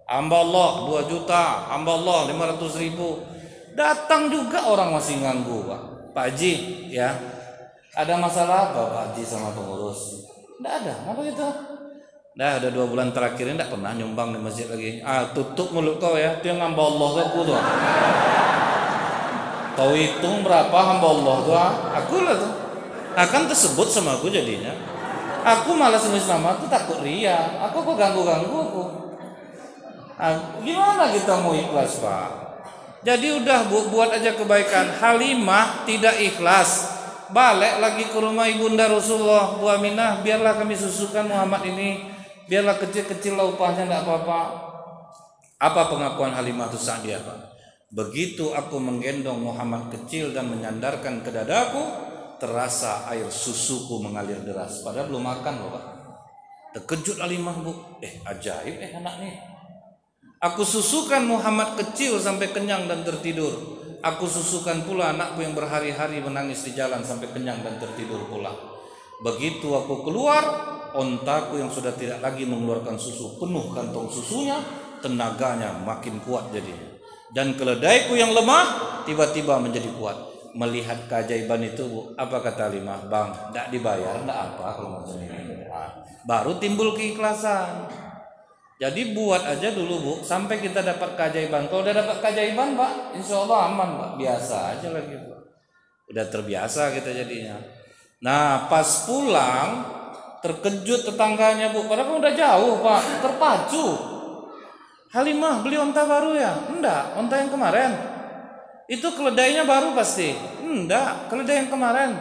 Hamba Allah 2 juta, hamba Allah 500.000. Datang juga orang masih nganggu Pak. Pak Haji ya, ada masalah apa Pak Haji sama pengurus? Tidak ada, apa gitu? Dah ada 2 bulan terakhir ini tidak pernah nyumbang di masjid lagi. Tutup mulut kau ya, itu yang hamba Allah aku tuh. Kau hitung berapa hamba Allah tuh? Aku lah tuh. Akan tersebut sama aku jadinya. Aku malah selama tuh takut ria. Aku kok ganggu aku. Gimana kita mau ikhlas Pak? Jadi udah buat aja kebaikan. Halimah tidak ikhlas. Balik lagi ke rumah ibunda Rasulullah, Bu Aminah, biarlah kami susukan Muhammad ini, biarlah kecil-kecil lah upahnya, enggak apa-apa. Apa pengakuan Halimah itu Sa'diyah Pak? Begitu aku menggendong Muhammad kecil dan menyandarkan ke dadaku, terasa air susuku mengalir deras. Padahal belum makan loh Pak. Terkejut Halimah Bu, ajaib anak nih. Aku susukan Muhammad kecil sampai kenyang dan tertidur. Aku susukan pula anakku yang berhari-hari menangis di jalan sampai kenyang dan tertidur pula. Begitu aku keluar, ontaku yang sudah tidak lagi mengeluarkan susu penuh kantong susunya, tenaganya makin kuat jadinya. Dan keledaiku yang lemah tiba-tiba menjadi kuat. Melihat keajaiban itu Bu, apa kata Halimah? Bang, tidak dibayar, tidak apa kalau macam ini. Baru timbul keikhlasan. Jadi buat aja dulu Bu, sampai kita dapat keajaiban. Kalau udah dapat keajaiban Pak, insya Allah aman Pak. Biasa aja lagi Pak. Udah terbiasa kita jadinya. Nah pas pulang terkejut tetangganya Bu, padahal udah jauh Pak, terpacu. Halimah beli onta baru ya? Enggak, onta yang kemarin. Itu keledainya baru pasti? Enggak, keledai yang kemarin.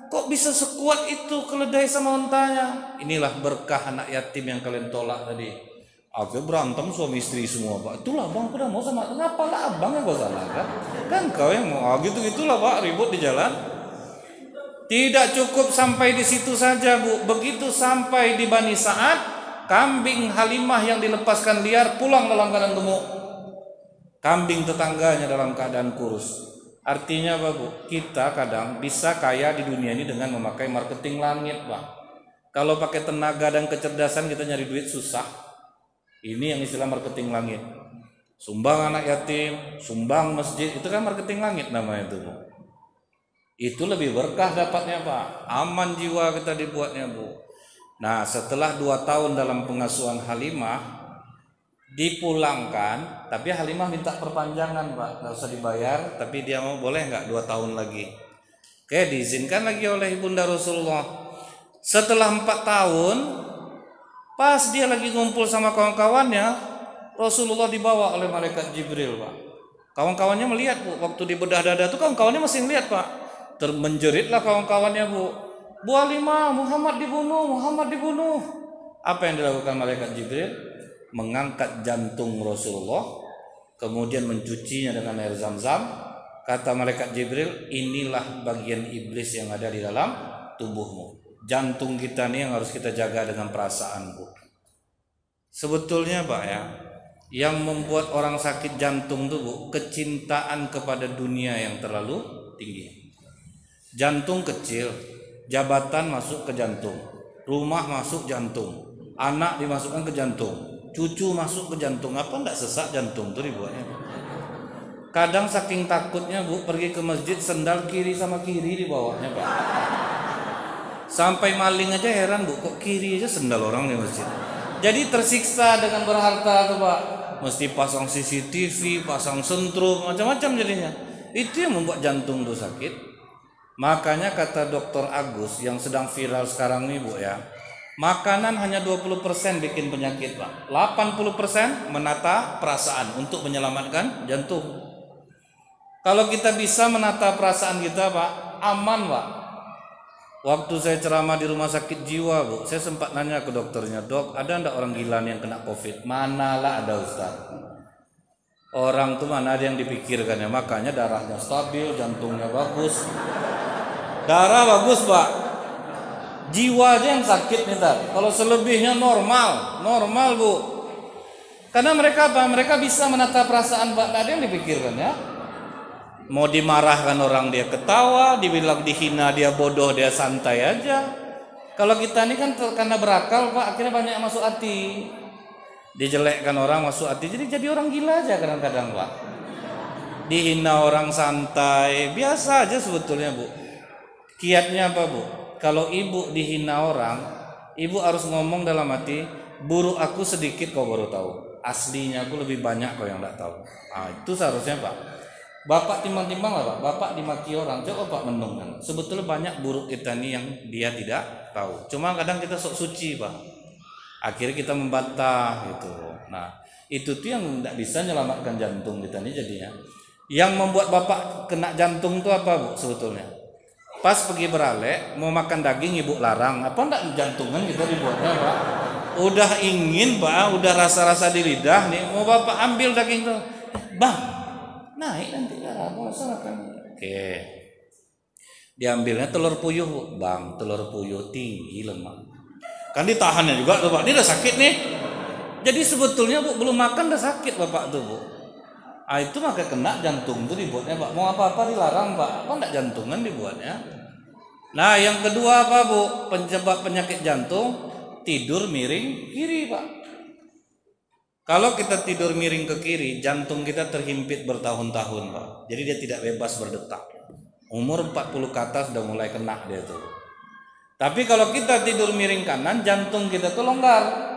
Kok bisa sekuat itu keledai sama ontanya? Inilah berkah anak yatim yang kalian tolak tadi. Aku berantem suami istri semua Pak. Itulah Bang, aku udah mau sama. Kenapa lah Abang yang kau salahkan? Kan kau yang mau. Gitu-gitulah Pak, ribut di jalan. Tidak cukup sampai di situ saja Bu. Begitu sampai di Bani Sa'ad, kambing Halimah yang dilepaskan liar pulang dalam keadaan gemuk. Kambing tetangganya dalam keadaan kurus. Artinya apa Bu? Kita kadang bisa kaya di dunia ini dengan memakai marketing langit Pak. Kalau pakai tenaga dan kecerdasan kita nyari duit susah. Ini yang istilah marketing langit. Sumbang anak yatim, sumbang masjid, itu kan marketing langit namanya itu Bu. Itu lebih berkah dapatnya Pak. Aman jiwa kita dibuatnya Bu. Nah setelah 2 tahun dalam pengasuhan Halimah, dipulangkan, tapi Halimah minta perpanjangan Pak, nggak usah dibayar, tapi dia mau boleh nggak 2 tahun lagi. Oke, diizinkan lagi oleh Ibunda Rasulullah. Setelah 4 tahun, pas dia lagi ngumpul sama kawan-kawannya, Rasulullah dibawa oleh malaikat Jibril Pak. Kawan-kawannya melihat Bu, waktu dibedah dada itu kawan-kawannya masih melihat Pak. Menjeritlah kawan-kawannya Bu, Bu Halimah, Muhammad dibunuh. Apa yang dilakukan malaikat Jibril? Mengangkat jantung Rasulullah, kemudian mencucinya dengan air zam-zam. Kata malaikat Jibril, inilah bagian iblis yang ada di dalam tubuhmu. Jantung kita nih yang harus kita jaga dengan perasaan Bu. Sebetulnya Pak ya, yang membuat orang sakit jantung tuh Bu, kecintaan kepada dunia yang terlalu tinggi. Jantung kecil, jabatan masuk ke jantung, rumah masuk jantung, anak dimasukkan ke jantung, cucu masuk ke jantung. Apa enggak sesak jantung tuh dibuatnya? Kadang saking takutnya Bu, pergi ke masjid sendal kiri sama kiri di bawahnya Pak. Sampai maling aja heran Bu, kok kiri aja sendal orang di masjid. Jadi tersiksa dengan berharta tuh Pak. Mesti pasang CCTV, pasang sentrum, macam-macam jadinya. Itu yang membuat jantung tuh sakit. Makanya kata Dr. Agus yang sedang viral sekarang nih Bu ya, makanan hanya 20% bikin penyakit Pak. 80% menata perasaan untuk menyelamatkan jantung. Kalau kita bisa menata perasaan kita Pak, aman Pak. Waktu saya ceramah di rumah sakit jiwa Bu, saya sempat nanya ke dokternya, Dok, ada enggak orang gila nih yang kena COVID? Manalah ada Ustaz. Orang tuh mana ada yang dipikirkan ya, makanya darahnya stabil, jantungnya bagus. Darah bagus Pak, jiwa aja yang sakit nih Tar. Kalau selebihnya normal Bu. Karena mereka apa? Mereka bisa menata perasaan Pak, tidak ada yang dipikirkan ya. Mau dimarahkan orang dia ketawa, dibilang dihina dia bodoh dia santai aja. Kalau kita ini kan karena berakal Pak, akhirnya banyak yang masuk hati. Dijelekkan orang masuk hati, jadi orang gila aja kadang-kadang Pak. Dihina orang santai, biasa aja sebetulnya Bu. Kiatnya apa Bu? Kalau ibu dihina orang, ibu harus ngomong dalam hati, buruk aku sedikit kau baru tahu, aslinya aku lebih banyak kau yang tidak tahu. Itu seharusnya Pak. Bapak timbang-timbang lah Pak, Bapak dimaki orang, coba Pak menungkan. Sebetulnya banyak buruk kita nih yang dia tidak tahu. Cuma kadang kita sok suci Pak. Akhirnya kita membantah gitu. Nah, itu tuh yang tidak bisa menyelamatkan jantung kita nih jadinya. Yang membuat Bapak kena jantung itu apa Bu sebetulnya? Pas pergi beralek mau makan daging ibu larang, apa enggak jantungan kita dibuatnya Pak? Udah ingin Pak, udah rasa-rasa di lidah nih, mau Bapak ambil daging itu, Bang, naik nanti darah, masalah kan? Oke. Diambilnya telur puyuh, Bu. Bang, telur puyuh tinggi lemak. Kan ditahannya juga tuh Pak, dia udah sakit nih. Jadi sebetulnya Bu belum makan udah sakit Bapak tuh Bu. Ah itu maka kena jantung tuh dibuatnya Pak. Mau apa-apa dilarang Pak, apa enggak jantungan dibuatnya. Nah yang kedua apa Bu? Penyebab penyakit jantung, tidur miring kiri Pak. Kalau kita tidur miring ke kiri, jantung kita terhimpit bertahun-tahun Pak. Jadi dia tidak bebas berdetak. Umur 40 ke atas udah mulai kena dia tuh. Tapi kalau kita tidur miring kanan, jantung kita tuh longgar.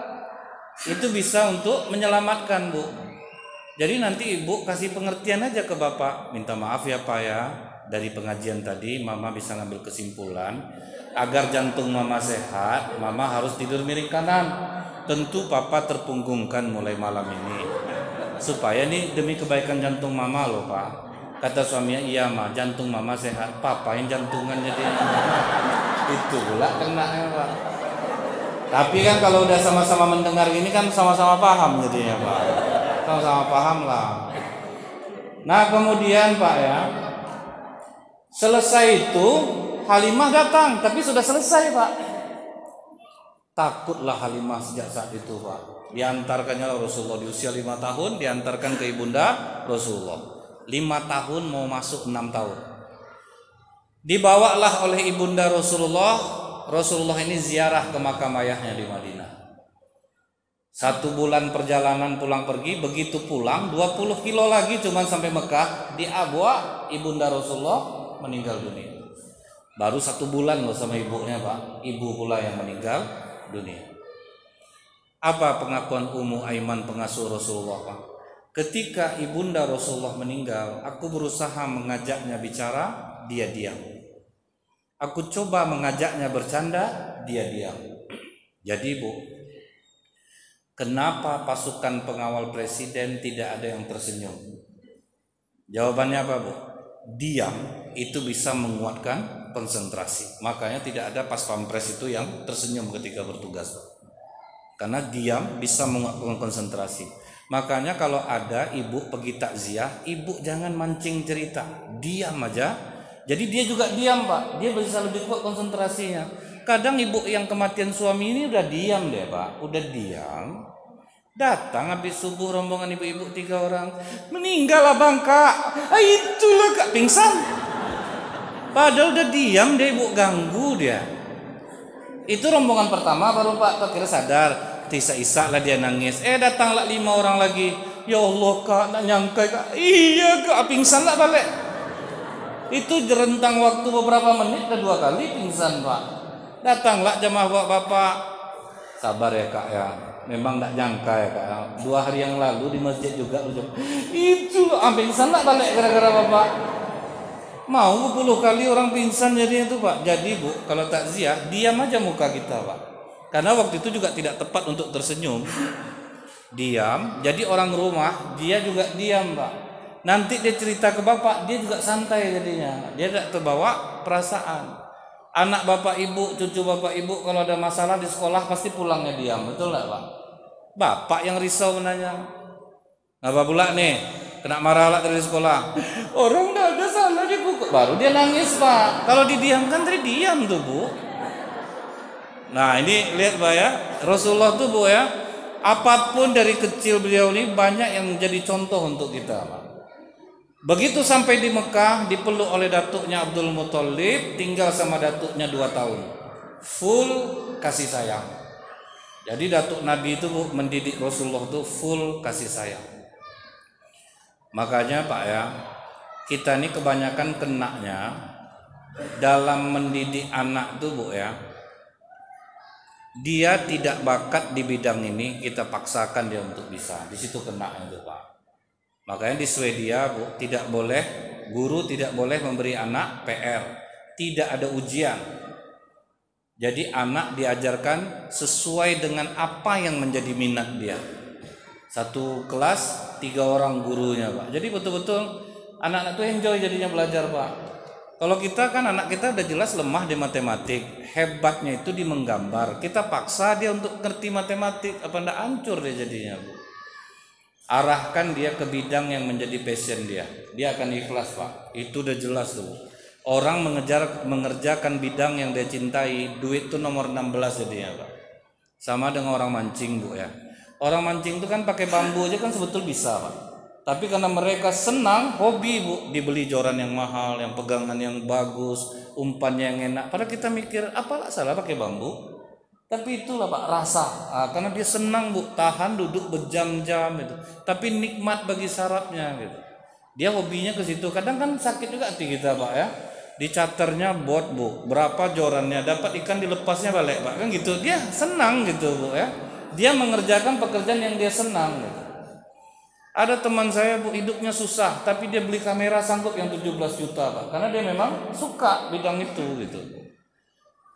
Itu bisa untuk menyelamatkan Bu. Jadi nanti Ibu kasih pengertian aja ke Bapak. Minta maaf ya Pak ya, dari pengajian tadi Mama bisa ngambil kesimpulan, agar jantung Mama sehat, Mama harus tidur miring kanan. Tentu Papa terpunggungkan mulai malam ini, supaya nih demi kebaikan jantung Mama loh Pak. Kata suaminya, iya Ma, jantung Mama sehat, Papa yang jantungan jadi. Itu pula kena ya Pak. Tapi kan kalau udah sama-sama mendengar gini kan sama-sama paham jadinya Pak. Sama-sama paham lah. Nah kemudian Pak ya, selesai itu Halimah datang, tapi sudah selesai Pak. Takutlah Halimah sejak saat itu Pak. Diantarkannya Rasulullah di usia 5 tahun, diantarkan ke ibunda Rasulullah. 5 tahun mau masuk 6 tahun. Dibawalah oleh ibunda Rasulullah. Rasulullah ini ziarah ke makam ayahnya di Madinah. 1 bulan perjalanan pulang pergi, begitu pulang 20 kilo lagi cuman sampai Mekah, di Abwa ibunda Rasulullah meninggal dunia. Baru 1 bulan loh sama ibunya Pak, ibu pula yang meninggal dunia. Apa pengakuan Ummu Aiman pengasuh Rasulullah Pak? Ketika ibunda Rasulullah meninggal, aku berusaha mengajaknya bicara, dia diam. Aku coba mengajaknya bercanda, dia diam. Jadi Bu, kenapa pasukan pengawal presiden tidak ada yang tersenyum? Jawabannya apa Bu? Diam itu bisa menguatkan konsentrasi. Makanya tidak ada pas pampres itu yang tersenyum ketika bertugas. Karena diam bisa menguatkan konsentrasi. Makanya kalau ada ibu pergi takziah, ibu jangan mancing cerita, diam aja. Jadi dia juga diam Pak, dia bisa lebih kuat konsentrasinya. Kadang ibu yang kematian suami ini udah diam deh Pak, udah diam. Datang habis subuh rombongan ibu-ibu 3 orang, meninggal abang Kak, itulah Kak pingsan. Padahal udah diam deh ibu, ganggu dia. Itu rombongan pertama baru Pak akhirnya sadar, isa-isa lah dia nangis. Datanglah 5 orang lagi, ya Allah Kak, nak nyangka Kak, iya Kak pingsan lah balik. Itu rentang waktu beberapa menit udah 2 kali pingsan Pak. Datanglah jamaah bapak-bapak, sabar ya Kak ya, memang tak nyangka ya Kak. 2 hari yang lalu di masjid juga itu pingsan lah balik gara-gara bapak. Mau 10 kali orang pingsan jadi itu Pak. Jadi Bu, kalau takziah diam aja muka kita Pak. Karena waktu itu juga tidak tepat untuk tersenyum. Diam, jadi orang rumah dia juga diam Pak. Nanti dia cerita ke bapak, dia juga santai jadinya. Dia tidak terbawa perasaan. Anak bapak ibu, cucu bapak ibu kalau ada masalah di sekolah pasti pulangnya diam, betul nggak Pak? Bapak yang risau menanya, apa pula nih, kena marah lah dari sekolah. Orang nggak ada salah dipukul, baru dia nangis Pak. Kalau didiamkan tadi diam tuh Bu. Nah ini lihat Pak ya, Rasulullah tuh Bu ya, apapun dari kecil beliau ini banyak yang menjadi contoh untuk kita Pak. Begitu sampai di Mekah, dipeluk oleh datuknya Abdul Muthalib, tinggal sama datuknya 2 tahun. Full kasih sayang. Jadi datuk Nabi itu mendidik Rasulullah itu full kasih sayang. Makanya Pak ya, kita ini kebanyakan kenaknya dalam mendidik anak itu Bu ya. Dia tidak bakat di bidang ini, kita paksakan dia untuk bisa. Di situ kenaknya itu Pak. Makanya di Swedia Bu, tidak boleh, guru tidak boleh memberi anak PR, tidak ada ujian. Jadi anak diajarkan sesuai dengan apa yang menjadi minat dia. 1 kelas 3 orang gurunya Pak. Jadi betul-betul anak-anak itu enjoy jadinya belajar Pak. Kalau kita kan anak kita udah jelas lemah di matematik, hebatnya itu di menggambar. Kita paksa dia untuk ngerti matematik, apa ndak hancur dia jadinya Bu. Arahkan dia ke bidang yang menjadi passion dia. Dia akan ikhlas Pak. Itu udah jelas tuh. Orang mengerjakan bidang yang dia cintai, duit itu nomor 16 jadinya Pak. Sama dengan orang mancing Bu ya. Orang mancing itu kan pakai bambu aja kan sebetulnya bisa Pak. Tapi karena mereka senang, hobi Bu, dibeli joran yang mahal, yang pegangan yang bagus, umpannya yang enak. Padahal kita mikir, apalah salah pakai bambu? Tapi itulah Pak rasa. Karena dia senang Bu, tahan duduk berjam-jam itu. Tapi nikmat bagi sarafnya gitu. Dia hobinya ke situ. Kadang kan sakit juga hati kita Pak ya. Di charternya bot Bu, berapa jorannya, dapat ikan dilepasnya balik Pak, kan gitu. Dia senang gitu Bu ya. Dia mengerjakan pekerjaan yang dia senang gitu. Ada teman saya Bu, hidupnya susah, tapi dia beli kamera sanggup yang 17 juta Pak, karena dia memang suka bidang itu gitu.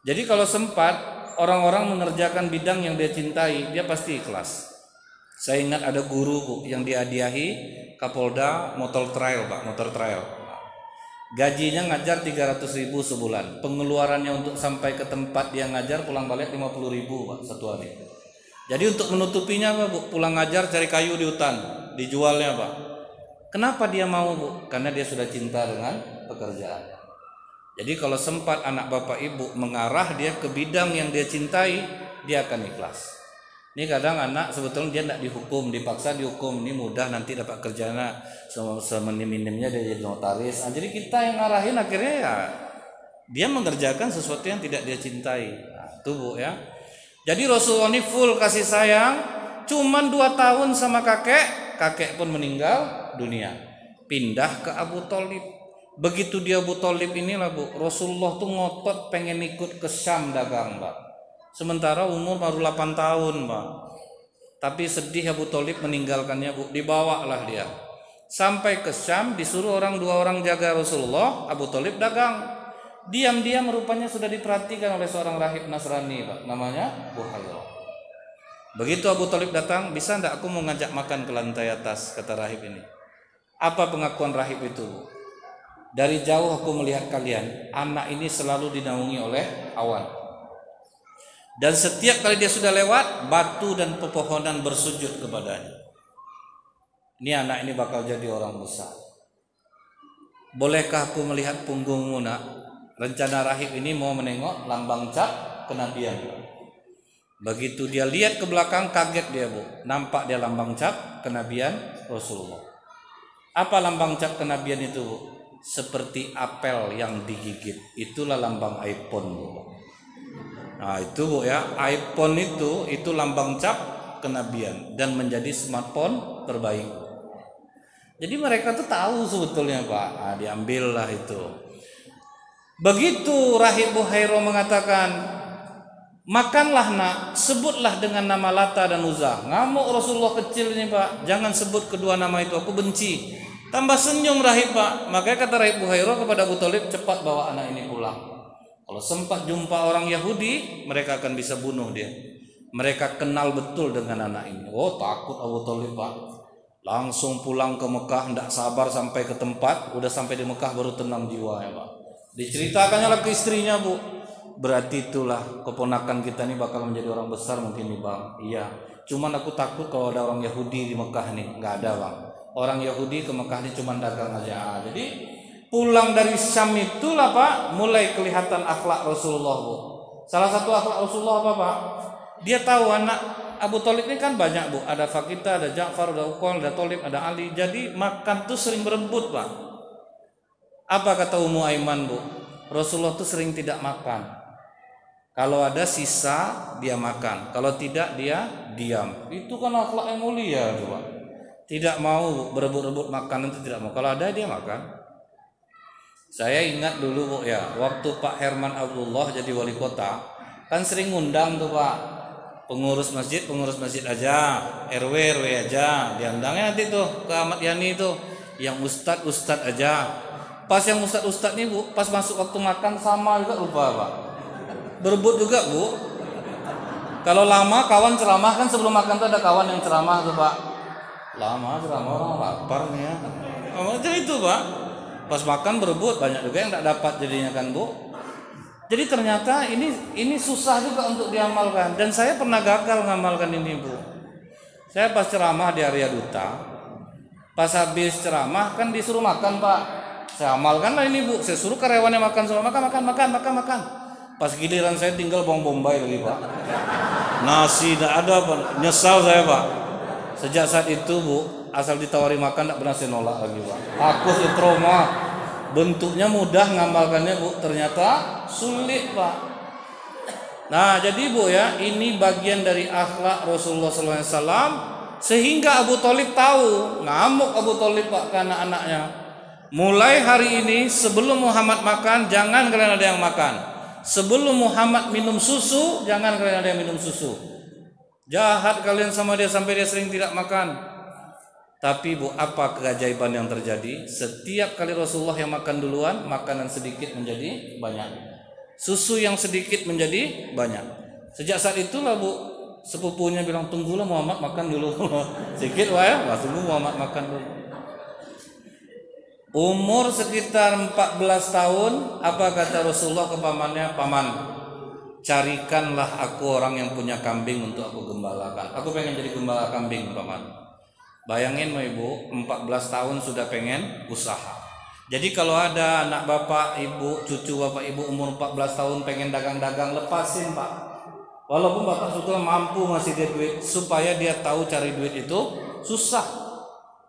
Jadi kalau sempat orang-orang mengerjakan bidang yang dia cintai, dia pasti ikhlas. Saya ingat ada guru Bu yang dihadiahi Kapolda motor trail Pak, motor trail. Gajinya ngajar 300.000 sebulan. Pengeluarannya untuk sampai ke tempat dia ngajar pulang balik 50.000 Pak satu hari. Jadi untuk menutupinya Pak Bu, pulang ngajar cari kayu di hutan, dijualnya Pak. Kenapa dia mau Bu? Karena dia sudah cinta dengan pekerjaan. Jadi kalau sempat anak Bapak Ibu mengarah dia ke bidang yang dia cintai, dia akan ikhlas. Ini kadang anak sebetulnya dia tidak dihukum, dipaksa dihukum, ini mudah nanti dapat kerjanya seminim-minimnya dia jadi notaris. Jadi kita yang ngarahin akhirnya ya dia mengerjakan sesuatu yang tidak dia cintai. Itu Bu ya. Jadi Rasulullah ini full kasih sayang, cuman 2 tahun sama kakek pun meninggal dunia. Pindah ke Abu Thalib. Begitu dia Abu Thalib inilah Bu, Rasulullah tuh ngotot pengen ikut ke Syam dagang Pak. Sementara umur baru 8 tahun Pak. Tapi sedih Abu Thalib meninggalkannya Bu, dibawalah dia. Sampai ke Syam disuruh 2 orang jaga Rasulullah, Abu Thalib dagang. Diam-diam rupanya sudah diperhatikan oleh seorang rahib Nasrani Pak, namanya Buhairah. Begitu Abu Thalib datang, bisa enggak aku mau ngajak makan ke lantai atas, kata rahib ini. Apa pengakuan rahib itu Bu? Dari jauh aku melihat kalian, anak ini selalu dinaungi oleh awan. Dan setiap kali dia sudah lewat, batu dan pepohonan bersujud kepadanya. Ini anak ini bakal jadi orang besar. Bolehkah aku melihat punggungmu nak? Rencana rahib ini mau menengok lambang cap kenabian. Begitu dia lihat ke belakang, kaget dia Bu. Nampak dia lambang cap kenabian Rasulullah. Apa lambang cap kenabian itu Bu? Seperti apel yang digigit. Itulah lambang iPhone Bu. Nah itu Bu ya, iPhone itu lambang cap kenabian dan menjadi smartphone terbaik. Jadi mereka tuh tahu sebetulnya Pak. Nah, diambillah itu. Begitu rahib Buhairah mengatakan, makanlah nak, sebutlah dengan nama Lata dan Uzza. Ngamuk Rasulullah kecil ini Pak, jangan sebut kedua nama itu, aku benci. Tambah senyum rahib Pak. Makanya kata rahib Buhairah kepada Abu Thalib, cepat bawa anak ini pulang. Kalau sempat jumpa orang Yahudi, mereka akan bisa bunuh dia. Mereka kenal betul dengan anak ini. Oh takut Abu Thalib Pak. Langsung pulang ke Mekah, tidak sabar sampai ke tempat. Udah sampai di Mekah baru tenang jiwa ya Pak. Diceritakannya lah ke istrinya Bu. Berarti itulah keponakan kita ini bakal menjadi orang besar mungkin nih Bang. Iya. Cuman aku takut kalau ada orang Yahudi di Mekah nih. Nggak ada Bang. Orang Yahudi ke Mekah ini cuma dagang aja. Jadi pulang dari Syam itulah Pak, mulai kelihatan akhlak Rasulullah Bu. Salah satu akhlak Rasulullah apa Pak? Dia tahu anak Abu Thalib ini kan banyak Bu. Ada Fakita, ada Ja'far, ada Uqal, ada Thalib, ada Ali. Jadi makan tuh sering berebut Pak. Apa kata Ummu Aiman Bu? Rasulullah tuh sering tidak makan. Kalau ada sisa dia makan, kalau tidak dia diam. Itu kan akhlak yang mulia tuh Pak. Tidak mau berebut-rebut makanan itu tidak mau. Kalau ada dia makan. Saya ingat dulu Bu ya, waktu Pak Herman Abdullah jadi wali kota, kan sering ngundang tuh Pak, pengurus masjid aja, RW aja, diundangnya nanti tuh ke Ahmad Yani itu, yang ustad aja. Pas yang ustad nih Bu, pas masuk waktu makan sama juga lupa Pak, berebut juga Bu. Kalau lama kawan ceramah kan sebelum makan tuh ada kawan yang ceramah tuh Pak, lama ceramah orang lapar nih ya, jadi itu Pak. Pas makan berebut, banyak juga yang tak dapat jadinya kan Bu. Jadi ternyata ini susah juga untuk diamalkan. Dan saya pernah gagal ngamalkan ini Bu. Saya pas ceramah di Arya Duta, pas habis ceramah kan disuruh makan Pak. Saya amalkan lah ini Bu. Saya suruh karyawannya makan semua, makan. Pas giliran saya tinggal bawang bombay lagi Pak. Nasi tidak ada Pak. Nyesal saya Pak. Sejak saat itu Bu, asal ditawari makan tidak pernah saya nolak lagi Pak. Aku trauma. Bentuknya mudah ngamalkannya Bu, ternyata sulit Pak. Nah jadi Bu ya, ini bagian dari akhlak Rasulullah SAW. Sehingga Abu Thalib tahu, ngamuk Abu Thalib Pak ke anak-anaknya. Mulai hari ini sebelum Muhammad makan, jangan kalian ada yang makan. Sebelum Muhammad minum susu, jangan kalian ada yang minum susu. Jahat kalian sama dia sampai dia sering tidak makan. Tapi Bu, apa keajaiban yang terjadi? Setiap kali Rasulullah yang makan duluan, makanan sedikit menjadi banyak. Susu yang sedikit menjadi banyak. Sejak saat itulah Bu, sepupunya bilang, tunggulah Muhammad makan dulu. Sedikit Pak ya, tunggu Muhammad makan dulu. Umur sekitar 14 tahun, apa kata Rasulullah ke pamannya? Paman, carikanlah aku orang yang punya kambing untuk aku gembalakan. Aku pengen jadi gembala kambing paman. Bayangin Ibu, 14 tahun sudah pengen usaha. Jadi kalau ada anak bapak, ibu, cucu bapak ibu umur 14 tahun pengen dagang-dagang, lepasin Pak. Walaupun bapak sudah mampu ngasih dia duit, supaya dia tahu cari duit itu susah.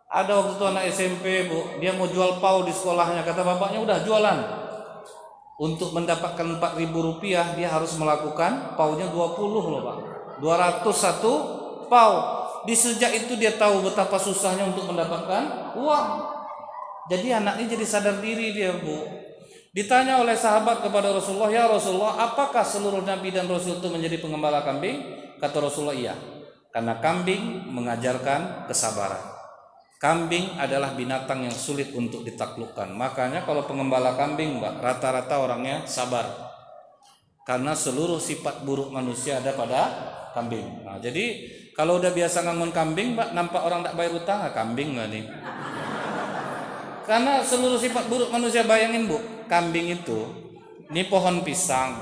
Ada waktu itu anak SMP Bu, dia mau jual pau di sekolahnya, kata bapaknya udah jualan. Untuk mendapatkan 4.000 rupiah dia harus melakukan paunya 20 loh Pak, 201 pau. Di sejak itu dia tahu betapa susahnya untuk mendapatkan uang. Jadi anaknya jadi sadar diri dia Bu. Ditanya oleh sahabat kepada Rasulullah, ya Rasulullah, apakah seluruh nabi dan rasul itu menjadi pengembala kambing? Kata Rasulullah, iya, karena kambing mengajarkan kesabaran. Kambing adalah binatang yang sulit untuk ditaklukkan. Makanya kalau pengembala kambing Mbak, rata-rata orangnya sabar. Karena seluruh sifat buruk manusia ada pada kambing. Nah, jadi kalau udah biasa ngangon kambing Mbak, nampak orang tak bayar utang, kambing nggak nih? Karena seluruh sifat buruk manusia, bayangin Bu, kambing itu, ini pohon pisang.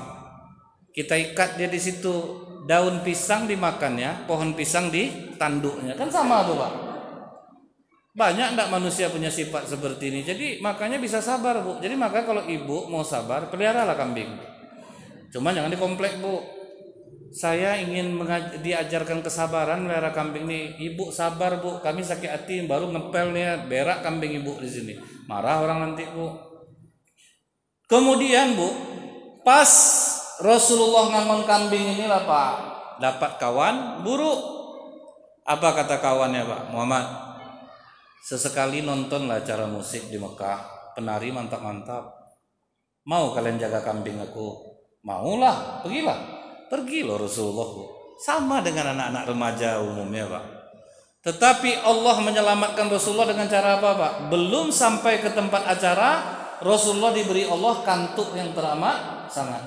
Kita ikat dia di situ, daun pisang dimakannya, pohon pisang ditanduknya. Kan sama tuh Pak. Banyak enggak manusia punya sifat seperti ini. Jadi makanya bisa sabar Bu. Jadi maka kalau ibu mau sabar, peliharalah kambing. Cuma jangan di komplek Bu. Saya ingin diajarkan kesabaran melihara kambing nih. Ibu sabar Bu, kami sakit hati baru ngepel nih berak kambing ibu di sini. Marah orang nanti Bu. Kemudian Bu, pas Rasulullah ngangon kambing inilah Pak, dapat kawan buruk. Apa kata kawannya Pak? Muhammad, sesekali nontonlah acara musik di Mekah, penari mantap-mantap. Mau kalian jaga kambing aku? Maulah, pergilah. Pergi loh Rasulullah Bu. Sama dengan anak-anak remaja umumnya Pak. Tetapi Allah menyelamatkan Rasulullah dengan cara apa Pak? Belum sampai ke tempat acara, Rasulullah diberi Allah kantuk yang teramat sangat.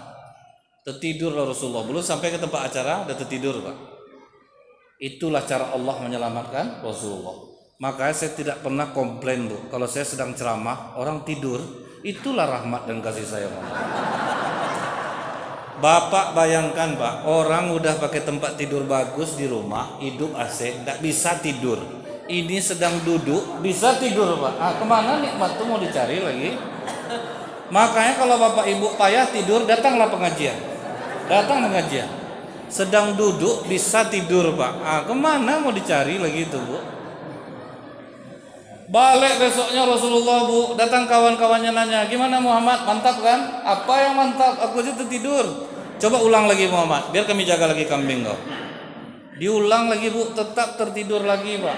Tertidurlah Rasulullah. Belum sampai ke tempat acara, udah tertidur Pak. Itulah cara Allah menyelamatkan Rasulullah. Makanya saya tidak pernah komplain Bu, kalau saya sedang ceramah orang tidur, itulah rahmat dan kasih saya. Bapak bayangkan Pak, orang udah pakai tempat tidur bagus di rumah, hidup AC, tidak bisa tidur. Ini sedang duduk, bisa tidur Pak. Ah, kemana nikmat tuh mau dicari lagi? Makanya kalau Bapak Ibu payah tidur, datanglah pengajian. Datang pengajian. Sedang duduk bisa tidur Pak. Ah, kemana mau dicari lagi itu Bu? Balik besoknya Rasulullah Bu, datang kawan-kawannya nanya, gimana Muhammad, mantap kan? Apa yang mantap? Aku aja tertidur. Coba ulang lagi Muhammad, biar kami jaga lagi kambing kau. Diulang lagi Bu, tetap tertidur lagi Pak.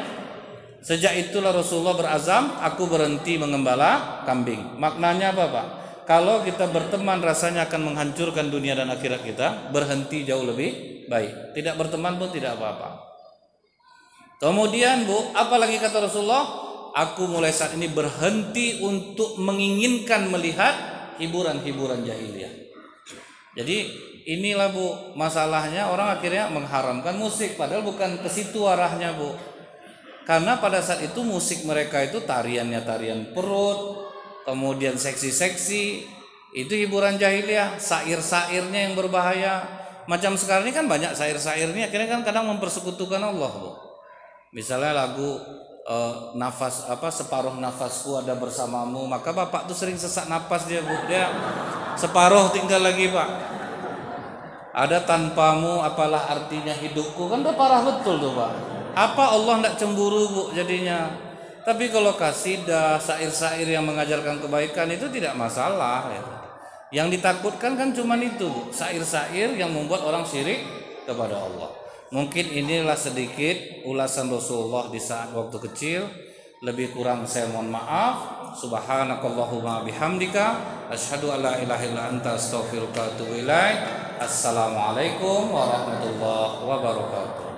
Sejak itulah Rasulullah berazam, aku berhenti mengembala kambing. Maknanya apa Pak? Kalau kita berteman rasanya akan menghancurkan dunia dan akhirat kita, berhenti jauh lebih baik. Tidak berteman pun tidak apa-apa. Kemudian Bu, apa lagi kata Rasulullah? Aku mulai saat ini berhenti untuk menginginkan melihat hiburan-hiburan jahiliyah. Jadi inilah Bu masalahnya, orang akhirnya mengharamkan musik, padahal bukan ke situ arahnya Bu. Karena pada saat itu musik mereka itu tariannya tarian perut, kemudian seksi-seksi, itu hiburan jahiliyah. Sair-sairnya yang berbahaya. Macam sekarang ini kan banyak sair-sairnya, akhirnya kan kadang mempersekutukan Allah Bu. Misalnya lagu nafas separuh nafasku ada bersamamu, maka bapak tuh sering sesak napas dia Bu, dia separuh tinggal lagi Pak. Ada tanpamu apalah artinya hidupku, kan udah parah betul tuh Pak. Apa Allah ndak cemburu Bu jadinya? Tapi kalau kasidah, syair-syair yang mengajarkan kebaikan itu tidak masalah ya. Yang ditakutkan kan cuma itu Bu, syair-syair yang membuat orang syirik kepada Allah. Mungkin inilah sedikit ulasan Rasulullah di saat waktu kecil. Lebih kurang saya mohon maaf. Subhanakallahumma bihamdika asyhadu an la ilaha illa anta astaghfiruka wa atubu ilaik. Assalamualaikum warahmatullahi wabarakatuh.